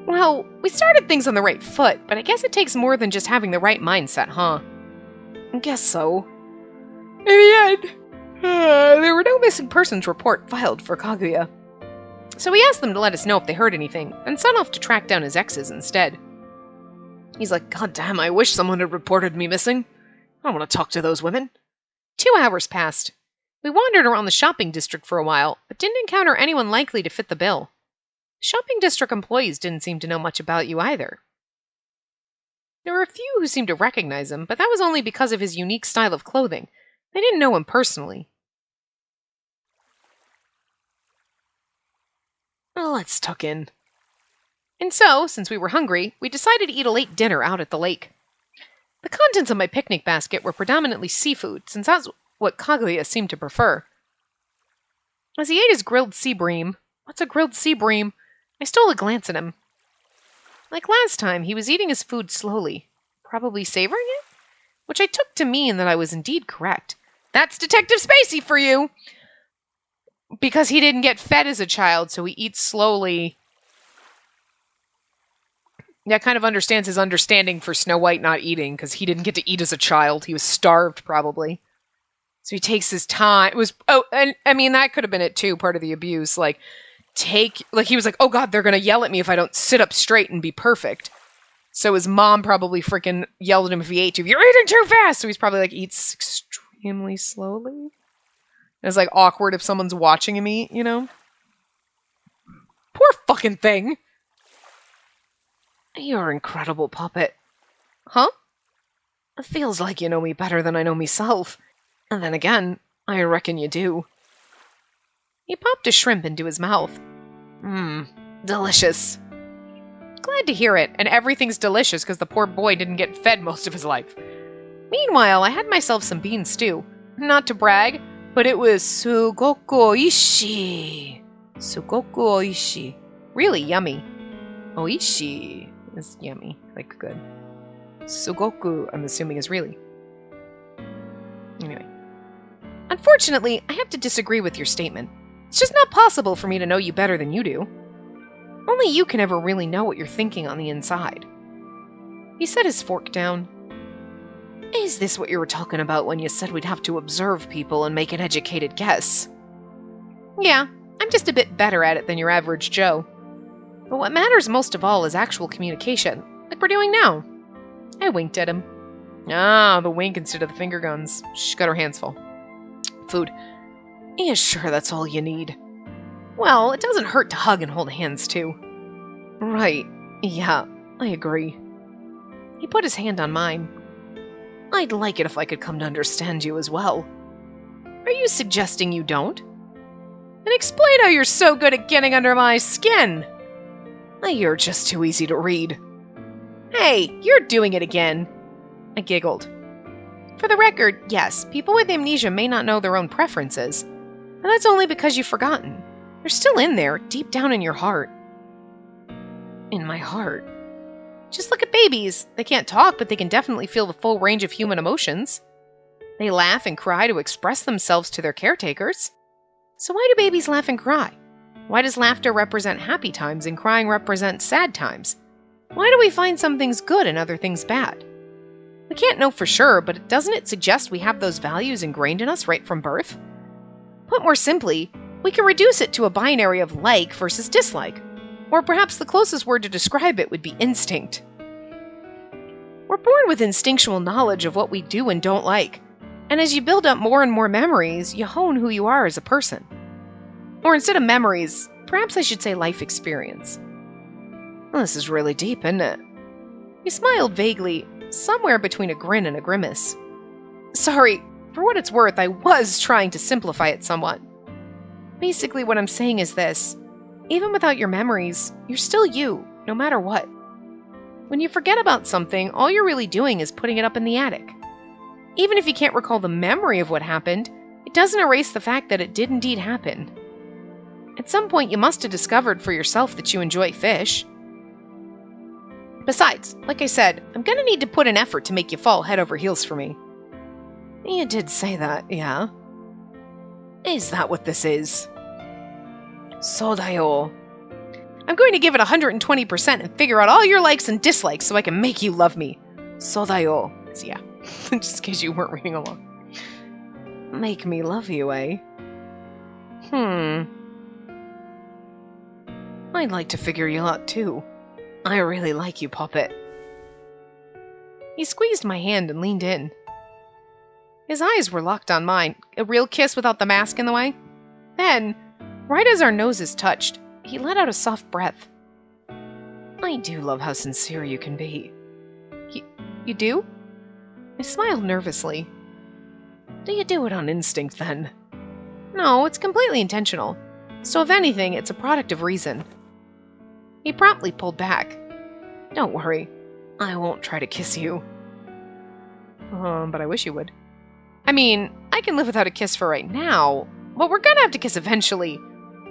Well, we started things on the right foot, but I guess it takes more than just having the right mindset, huh? I guess so. In the end, there were no missing persons report filed for Kaguya. So we asked them to let us know if they heard anything, and set off to track down his exes instead. He's like, God damn, I wish someone had reported me missing. I don't want to talk to those women. 2 hours passed. We wandered around the shopping district for a while, but didn't encounter anyone likely to fit the bill. Shopping district employees didn't seem to know much about you either. There were a few who seemed to recognize him, but that was only because of his unique style of clothing. They didn't know him personally. Well, let's tuck in. And so, since we were hungry, we decided to eat a late dinner out at the lake. The contents of my picnic basket were predominantly seafood, since that's what Kaguya seemed to prefer. As he ate his grilled sea bream, what's a grilled sea bream? I stole a glance at him. Like last time, he was eating his food slowly, probably savoring it, which I took to mean that I was indeed correct. That's Detective Spacey for you! Because he didn't get fed as a child, so he eats slowly. That kind of understands his understanding for Snow White not eating, because he didn't get to eat as a child. He was starved, probably. So he takes his time. It was, and I mean, that could have been it too, part of the abuse. He was like, oh god, they're gonna yell at me if I don't sit up straight and be perfect. So his mom probably freaking yelled at him if he ate too. You're eating too fast! So he's probably like, eats extremely slowly. It's like awkward if someone's watching him eat, you know? Poor fucking thing! You're incredible, Puppet. Huh? It feels like you know me better than I know myself. And then again, I reckon you do. He popped a shrimp into his mouth. Delicious. Glad to hear it, and everything's delicious because the poor boy didn't get fed most of his life. Meanwhile, I had myself some bean stew. Not to brag, but it was sugoku oishii. Sugoku oishii. Really yummy. Oishii is yummy, like good. Sugoku, I'm assuming, is really. Anyway. Unfortunately, I have to disagree with your statement. It's just not possible for me to know you better than you do. Only you can ever really know what you're thinking on the inside. He set his fork down. Is this what you were talking about when you said we'd have to observe people and make an educated guess? Yeah, I'm just a bit better at it than your average Joe. But what matters most of all is actual communication, like we're doing now. I winked at him. Ah, the wink instead of the finger guns. She's got her hands full. Food. Yeah, sure, that's all you need. Well, it doesn't hurt to hug and hold hands, too. Right. Yeah, I agree. He put his hand on mine. I'd like it if I could come to understand you as well. Are you suggesting you don't? Then explain how you're so good at getting under my skin. You're just too easy to read. Hey, you're doing it again. I giggled. For the record, yes, people with amnesia may not know their own preferences, and that's only because you've forgotten. They're still in there, deep down in your heart. In my heart. Just look at babies. They can't talk, but they can definitely feel the full range of human emotions. They laugh and cry to express themselves to their caretakers. So why do babies laugh and cry? Why does laughter represent happy times and crying represent sad times? Why do we find some things good and other things bad? We can't know for sure, but doesn't it suggest we have those values ingrained in us right from birth? Put more simply, we can reduce it to a binary of like versus dislike. Or perhaps the closest word to describe it would be instinct. We're born with instinctual knowledge of what we do and don't like. And as you build up more and more memories, you hone who you are as a person. Or instead of memories, perhaps I should say life experience. Well, this is really deep, isn't it? He smiled vaguely, somewhere between a grin and a grimace. Sorry, for what it's worth, I was trying to simplify it somewhat. Basically, what I'm saying is this. Even without your memories, you're still you, no matter what. When you forget about something, all you're really doing is putting it up in the attic. Even if you can't recall the memory of what happened, it doesn't erase the fact that it did indeed happen. At some point, you must have discovered for yourself that you enjoy fish. Besides, like I said, I'm gonna need to put an effort to make you fall head over heels for me. You did say that, yeah? Is that what this is? Sodayo. I'm going to give it 120% and figure out all your likes and dislikes so I can make you love me. Sodayo. So yeah, just in case you weren't reading along. Make me love you, eh? I'd like to figure you out too. I really like you, Puppet. He squeezed my hand and leaned in. His eyes were locked on mine, a real kiss without the mask in the way. Then, right as our noses touched, he let out a soft breath. I do love how sincere you can be. You do? I smiled nervously. Do you do it on instinct, then? No, it's completely intentional. So if anything, it's a product of reason. He promptly pulled back. Don't worry. I won't try to kiss you. But I wish you would. I mean, I can live without a kiss for right now, but we're gonna have to kiss eventually.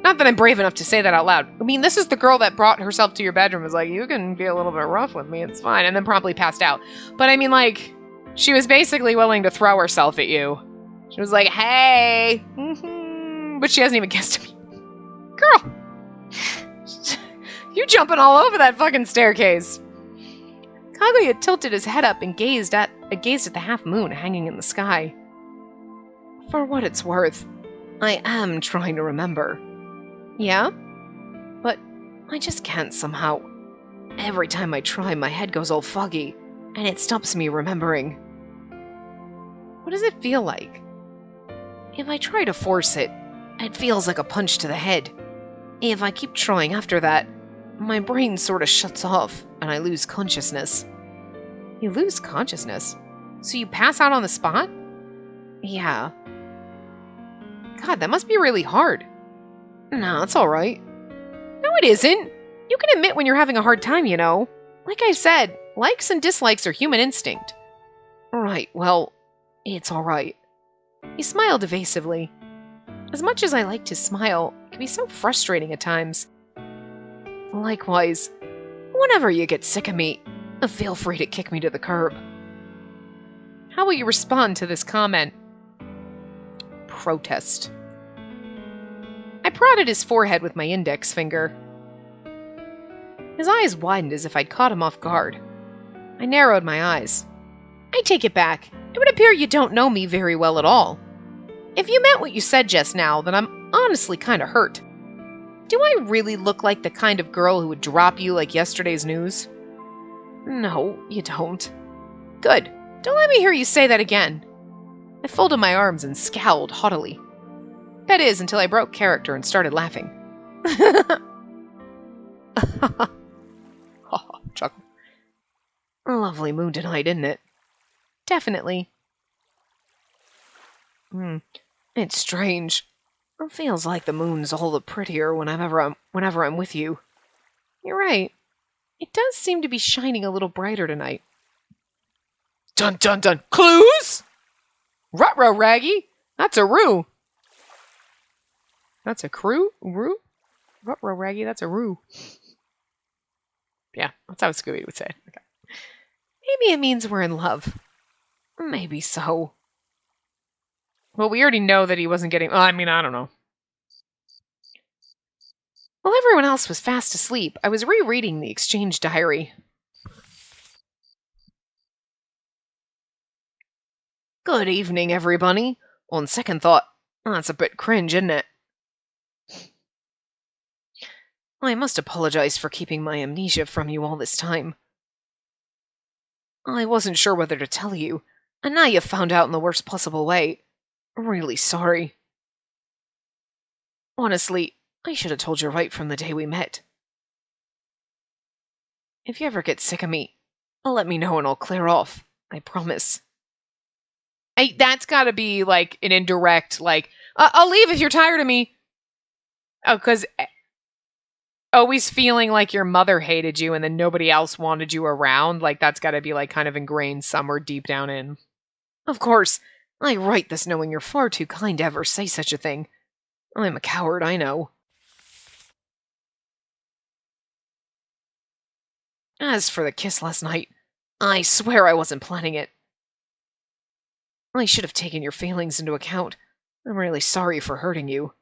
Not that I'm brave enough to say that out loud. I mean, this is the girl that brought herself to your bedroom and was like, you can be a little bit rough with me, it's fine, and then promptly passed out. But I mean, like, she was basically willing to throw herself at you. She was like, hey, but she hasn't even kissed me. Girl, you jumping all over that fucking staircase. Kaguya tilted his head up and gazed at the half moon hanging in the sky. For what it's worth, I am trying to remember. Yeah? But I just can't somehow. Every time I try, my head goes all foggy, and it stops me remembering. What does it feel like? If I try to force it, it feels like a punch to the head. If I keep trying after that, my brain sort of shuts off, and I lose consciousness. You lose consciousness? So you pass out on the spot? Yeah. God, that must be really hard. No, it's alright. No, it isn't. You can admit when you're having a hard time, you know. Like I said, likes and dislikes are human instinct. Right, well, it's alright. He smiled evasively. As much as I liked his smile, it can be so frustrating at times. Likewise, whenever you get sick of me, feel free to kick me to the curb. How will you respond to this comment? Protest. I prodded his forehead with my index finger. His eyes widened as if I'd caught him off guard. I narrowed my eyes. I take it back. It would appear you don't know me very well at all. If you meant what you said just now, then I'm honestly kind of hurt. Do I really look like the kind of girl who would drop you like yesterday's news? No, you don't. Good. Don't let me hear you say that again. I folded my arms and scowled haughtily. That is, until I broke character and started laughing. Chuckle. Lovely moon tonight, isn't it? Definitely. It's strange. It feels like the moon's all the prettier whenever I'm with you. You're right. It does seem to be shining a little brighter tonight. Dun dun dun! Clues? Ruh-roh, Raggy! That's a roo! That's a crew? Roo? Ruh-roh, Raggy, that's a roo. Yeah, that's how Scooby would say it. Okay. Maybe it means we're in love. Maybe so. Well, we already know that he wasn't getting... I don't know. While everyone else was fast asleep, I was rereading the exchange diary. Good evening, everybody. On second thought, that's a bit cringe, isn't it? I must apologize for keeping my amnesia from you all this time. I wasn't sure whether to tell you, and now you've found out in the worst possible way. Really sorry. Honestly, I should have told you right from the day we met. If you ever get sick of me, let me know and I'll clear off. I promise. That's gotta be, like, an indirect, like, I'll leave if you're tired of me. Oh, because always feeling like your mother hated you and then nobody else wanted you around, like, that's gotta be, like, kind of ingrained somewhere deep down in. Of course, I write this knowing you're far too kind to ever say such a thing. I'm a coward, I know. As for the kiss last night, I swear I wasn't planning it. I should have taken your feelings into account. I'm really sorry for hurting you.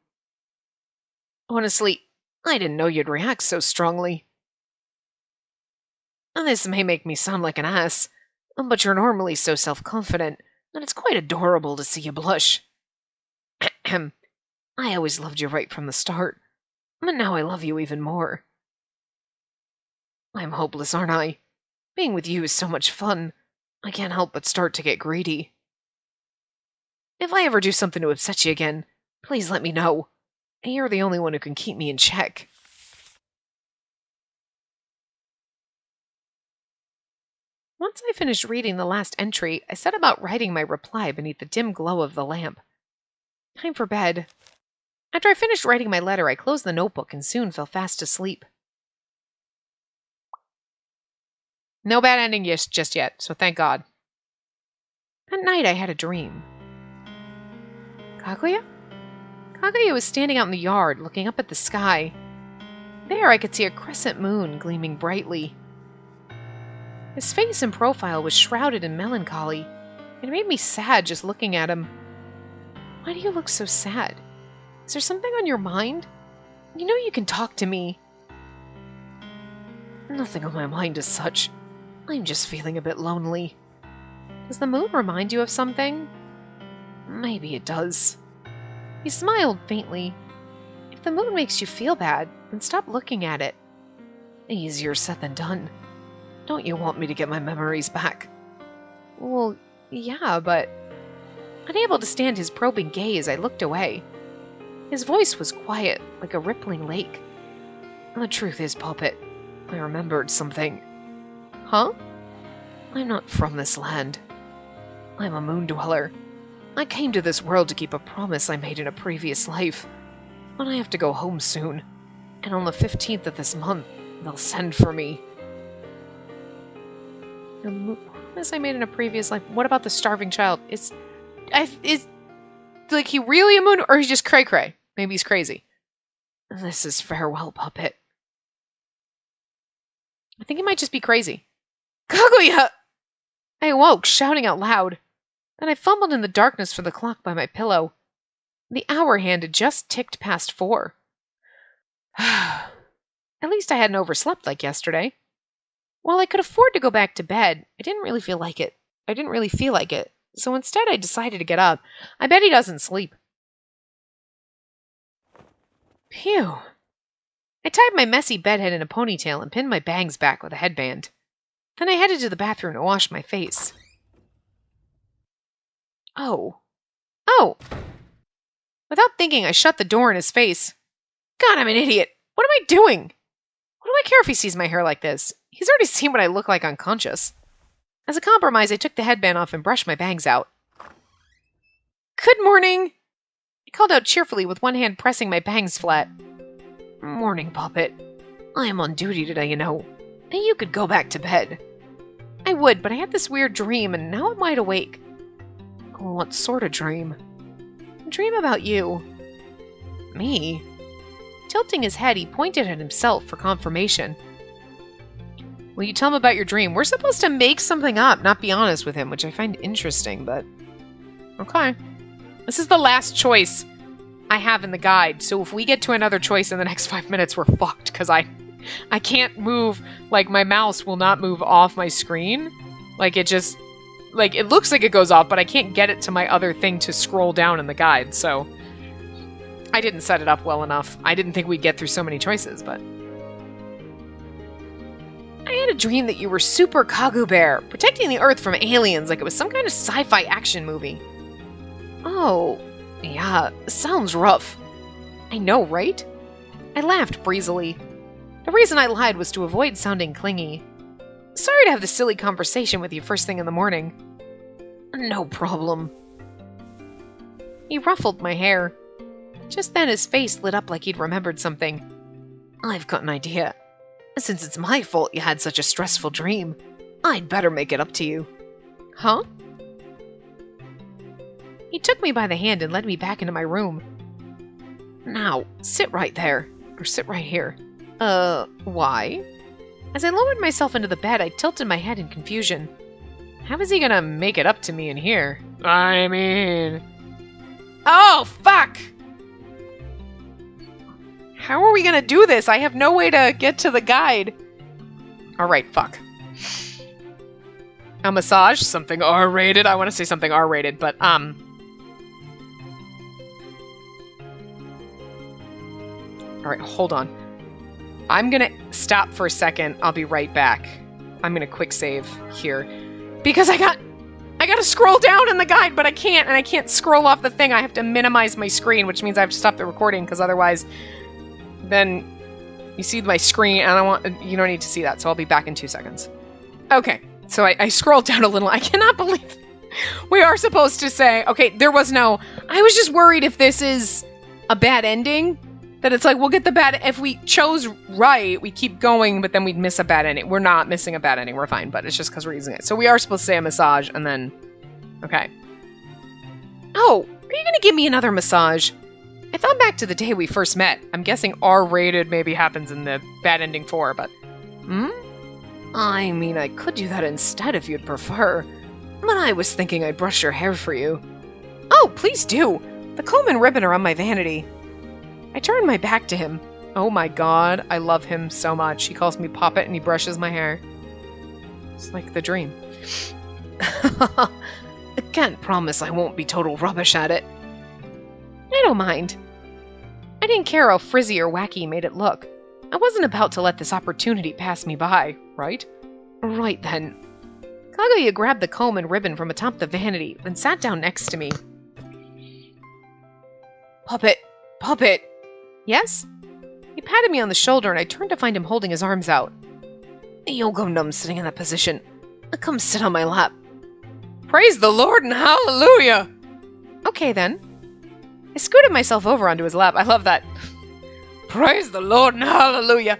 Honestly, I didn't know you'd react so strongly. This may make me sound like an ass, but you're normally so self-confident that it's quite adorable to see you blush. I always loved you right from the start, but now I love you even more. I'm hopeless, aren't I? Being with you is so much fun. I can't help but start to get greedy. If I ever do something to upset you again, please let me know. You're the only one who can keep me in check. Once I finished reading the last entry, I set about writing my reply beneath the dim glow of the lamp. Time for bed. After I finished writing my letter, I closed the notebook and soon fell fast asleep. No bad ending just yet, so thank God. That night I had a dream. Kaguya? Kaguya was standing out in the yard, looking up at the sky. There I could see a crescent moon gleaming brightly. His face and profile was shrouded in melancholy. It made me sad just looking at him. Why do you look so sad? Is there something on your mind? You know you can talk to me. Nothing on my mind as such. I'm just feeling a bit lonely. Does the moon remind you of something? Maybe it does. He smiled faintly. If the moon makes you feel bad, then stop looking at it. Easier said than done. Don't you want me to get my memories back? Well, yeah, but... Unable to stand his probing gaze, I looked away. His voice was quiet, like a rippling lake. The truth is, Puppet, I remembered something. Huh? I'm not from this land. I'm a moon dweller. I came to this world to keep a promise I made in a previous life. But I have to go home soon. And on the 15th of this month, they'll send for me. A promise I made in a previous life? What about the starving child? Is like he really a moon, or he's just cray-cray? Maybe he's crazy. This is farewell, Puppet. I think he might just be crazy. Kaguya! I awoke, shouting out loud. Then I fumbled in the darkness for the clock by my pillow. The hour hand had just ticked past 4. At least I hadn't overslept like yesterday. While I could afford to go back to bed, I didn't really feel like it. So instead I decided to get up. I bet he doesn't sleep. Phew. I tied my messy bedhead in a ponytail and pinned my bangs back with a headband. Then I headed to the bathroom to wash my face. Oh. Without thinking, I shut the door in his face. God, I'm an idiot. What am I doing? What do I care if he sees my hair like this? He's already seen what I look like unconscious. As a compromise, I took the headband off and brushed my bangs out. Good morning! I called out cheerfully with one hand pressing my bangs flat. Morning, Puppet. I am on duty today, you know. And you could go back to bed. I would, but I had this weird dream, and now I'm wide awake. What sort of dream? A dream about you. Me? Tilting his head, he pointed at himself for confirmation. Will you tell him about your dream? We're supposed to make something up, not be honest with him, which I find interesting, but... Okay. This is the last choice I have in the guide, so if we get to another choice in the next 5 minutes, we're fucked, because I can't move, like, my mouse will not move off my screen. Like, it just... Like, it looks like it goes off, but I can't get it to my other thing to scroll down in the guide, so... I didn't set it up well enough. I didn't think we'd get through so many choices, but... I had a dream that you were Super Kagu Bear, protecting the Earth from aliens like it was some kind of sci-fi action movie. Oh, yeah, sounds rough. I know, right? I laughed breezily. The reason I lied was to avoid sounding clingy. Sorry to have this silly conversation with you first thing in the morning. No problem. He ruffled my hair. Just then his face lit up like he'd remembered something. I've got an idea. Since it's my fault you had such a stressful dream, I'd better make it up to you. Huh? He took me by the hand and led me back into my room. Now, sit right there. Or sit right here. Why? As I lowered myself into the bed, I tilted my head in confusion. How is he gonna make it up to me in here? I mean... Oh, fuck! How are we gonna do this? I have no way to get to the guide. Alright, fuck. A massage? Something R-rated? I want to say something R-rated, but, Alright, hold on. I'm gonna stop for a second. I'll be right back. I'm gonna quick save here. Because I gotta scroll down in the guide, but I can't, and I can't scroll off the thing. I have to minimize my screen, which means I have to stop the recording, because otherwise... Then you see my screen, and you don't need to see that, so I'll be back in 2 seconds. Okay, so I scrolled down a little. I cannot believe we are supposed to say, okay, there was no, I was just worried if this is a bad ending, that it's like, we'll get the bad, if we chose right, we keep going, but then we'd miss a bad ending. We're not missing a bad ending, we're fine, but it's just because we're using it. So we are supposed to say a massage, and then, okay. Oh, are you gonna give me another massage? I thought back to the day we first met. I'm guessing R-rated maybe happens in the Bad Ending 4, but... I mean, I could do that instead if you'd prefer. But I was thinking I'd brush your hair for you. Oh, please do! The comb and ribbon are on my vanity. I turned my back to him. Oh my god, I love him so much. He calls me Poppet and he brushes my hair. It's like the dream. I can't promise I won't be total rubbish at it. I don't mind. I didn't care how frizzy or wacky he made it look. I wasn't about to let this opportunity pass me by, right? Right then. Kaguya grabbed the comb and ribbon from atop the vanity, then sat down next to me. Puppet! Puppet! Yes? He patted me on the shoulder and I turned to find him holding his arms out. You'll go numb sitting in that position. Come sit on my lap. Praise the Lord and hallelujah! Okay then. I scooted myself over onto his lap. I love that. Praise the Lord and hallelujah.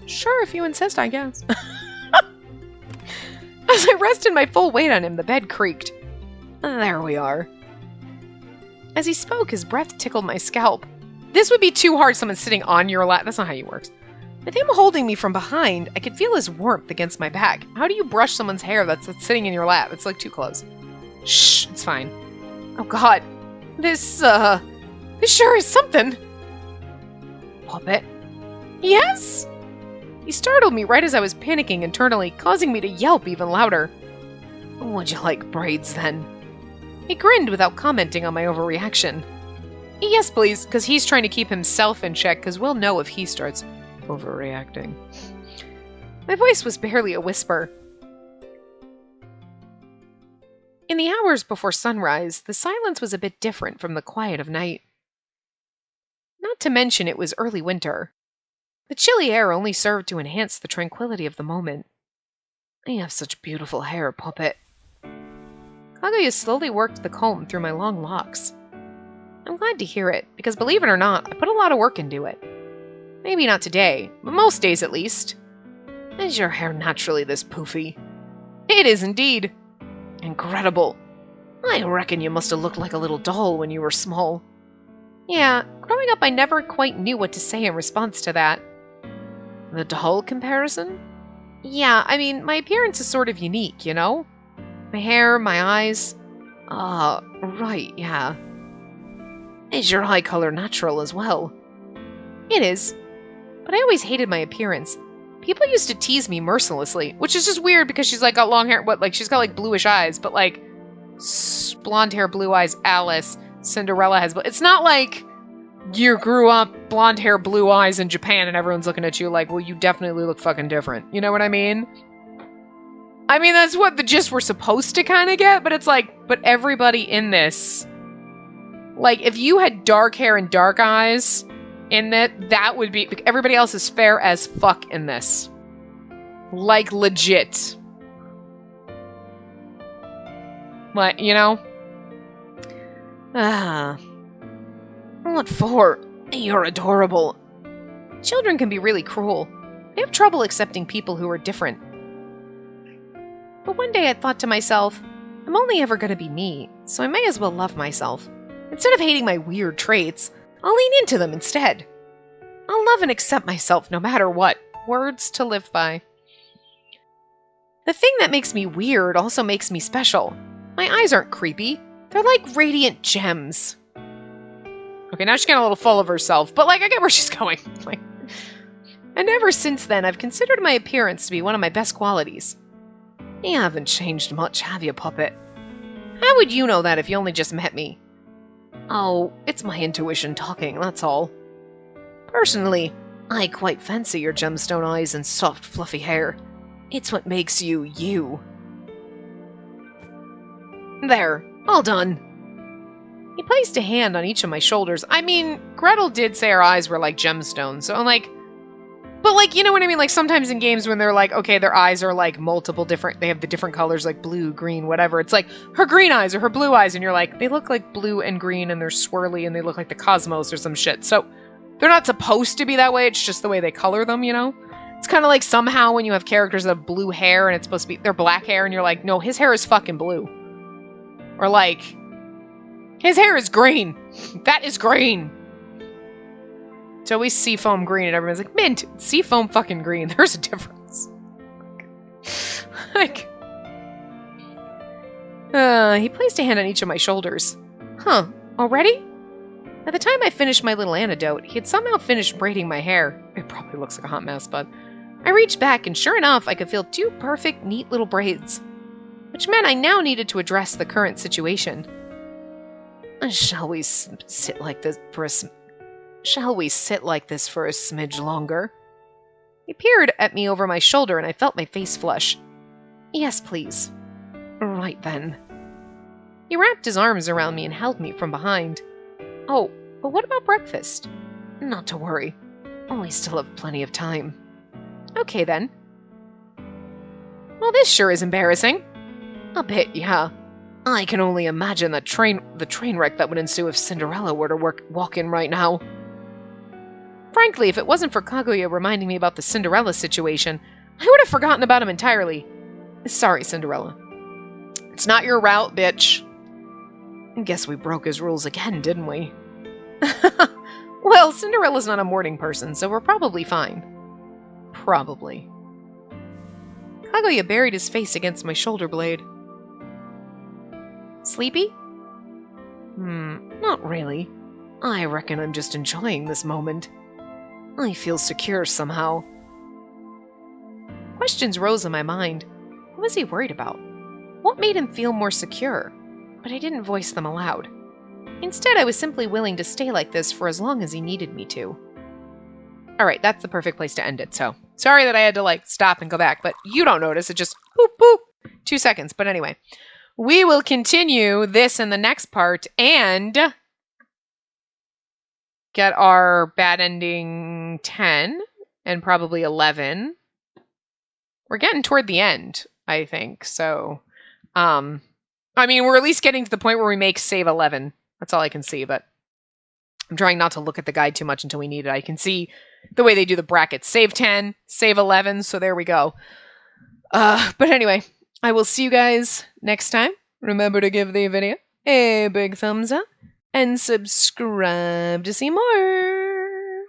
Sure, if you insist, I guess. As I rested my full weight on him, the bed creaked. There we are. As he spoke, his breath tickled my scalp. This would be too hard, someone sitting on your lap. That's not how you works. With him holding me from behind, I could feel his warmth against my back. How do you brush someone's hair that's sitting in your lap? It's like too close. Shh, it's fine. Oh god. This sure is something. Puppet? Yes? He startled me right as I was panicking internally, causing me to yelp even louder. Would you like braids, then? He grinned without commenting on my overreaction. Yes, please, because he's trying to keep himself in check, because we'll know if he starts overreacting. My voice was barely a whisper. In the hours before sunrise, the silence was a bit different from the quiet of night. Not to mention it was early winter. The chilly air only served to enhance the tranquility of the moment. You have such beautiful hair, Puppet. Kaguya slowly worked the comb through my long locks. I'm glad to hear it, because believe it or not, I put a lot of work into it. Maybe not today, but most days at least. Is your hair naturally this poofy? It is indeed. Incredible. I reckon you must have looked like a little doll when you were small. Yeah, growing up I never quite knew what to say in response to that. The doll comparison? Yeah, I mean, my appearance is sort of unique, you know? My hair, my eyes. Right, yeah. Is your eye color natural as well? It is. But I always hated my appearance. People used to tease me mercilessly, which is just weird because she's like got long hair, she's got like bluish eyes, but like blonde hair, blue eyes, Alice, Cinderella has, it's not like you grew up blonde hair, blue eyes in Japan and everyone's looking at you like, well, you definitely look fucking different. You know what I mean? I mean, that's what the gist we're supposed to kind of get, but it's like, but everybody in this, like, if you had dark hair and dark eyes in that would be, everybody else is fair as fuck in this. Like, legit. Like, you know? What for? You're adorable. Children can be really cruel. They have trouble accepting people who are different. But one day I thought to myself, I'm only ever going to be me, so I may as well love myself. Instead of hating my weird traits, I'll lean into them instead. I'll love and accept myself no matter what. Words to live by. The thing that makes me weird also makes me special. My eyes aren't creepy. They're like radiant gems. Okay, now she's getting a little full of herself, but like, I get where she's going. And ever since then, I've considered my appearance to be one of my best qualities. You haven't changed much, have you, puppet? How would you know that if you only just met me? Oh, it's my intuition talking, that's all. Personally, I quite fancy your gemstone eyes and soft, fluffy hair. It's what makes you, you. There, all done. He placed a hand on each of my shoulders. I mean, Gretel did say her eyes were like gemstones, so I'm like... But like, you know what I mean? Like sometimes in games when they're like, okay, their eyes are like multiple different, they have the different colors like blue, green, whatever. It's like her green eyes or her blue eyes, and you're like, they look like blue and green and they're swirly and they look like the cosmos or some shit. So they're not supposed to be that way, it's just the way they color them, you know? It's kind of like somehow when you have characters that have blue hair and it's supposed to be, they're black hair and you're like, no, his hair is fucking blue. Or like, his hair is green. That is green. It's always seafoam green, and everyone's like, mint, seafoam fucking green. There's a difference. Like, he placed a hand on each of my shoulders. Huh, already? By the time I finished my little antidote, he had somehow finished braiding my hair. It probably looks like a hot mess, but I reached back, and sure enough, I could feel two perfect, neat little braids, which meant I now needed to address the current situation. Shall we sit like this for a smidge longer? He peered at me over my shoulder and I felt my face flush. Yes, please. Right then. He wrapped his arms around me and held me from behind. Oh, but what about breakfast? Not to worry. We still have plenty of time. Okay then. Well, this sure is embarrassing. A bit, yeah. I can only imagine the train wreck that would ensue if Cinderella were to walk in right now. Frankly, if it wasn't for Kaguya reminding me about the Cinderella situation, I would have forgotten about him entirely. Sorry, Cinderella. It's not your route, bitch. Guess we broke his rules again, didn't we? Well, Cinderella's not a morning person, so we're probably fine. Probably. Kaguya buried his face against my shoulder blade. Sleepy? Not really. I reckon I'm just enjoying this moment. I feel secure somehow. Questions rose in my mind. What was he worried about? What made him feel more secure? But I didn't voice them aloud. Instead, I was simply willing to stay like this for as long as he needed me to. Alright, that's the perfect place to end it, so. Sorry that I had to, like, stop and go back, but you don't notice. It just, boop, boop, 2 seconds. But anyway, we will continue this in the next part and get our bad ending 10 and probably 11. We're getting toward the end, I think. So, I mean, we're at least getting to the point where we make save 11. That's all I can see, but I'm trying not to look at the guide too much until we need it. I can see the way they do the brackets. Save 10, save 11, so there we go. But anyway, I will see you guys next time. Remember to give the video a big thumbs up and subscribe to see more.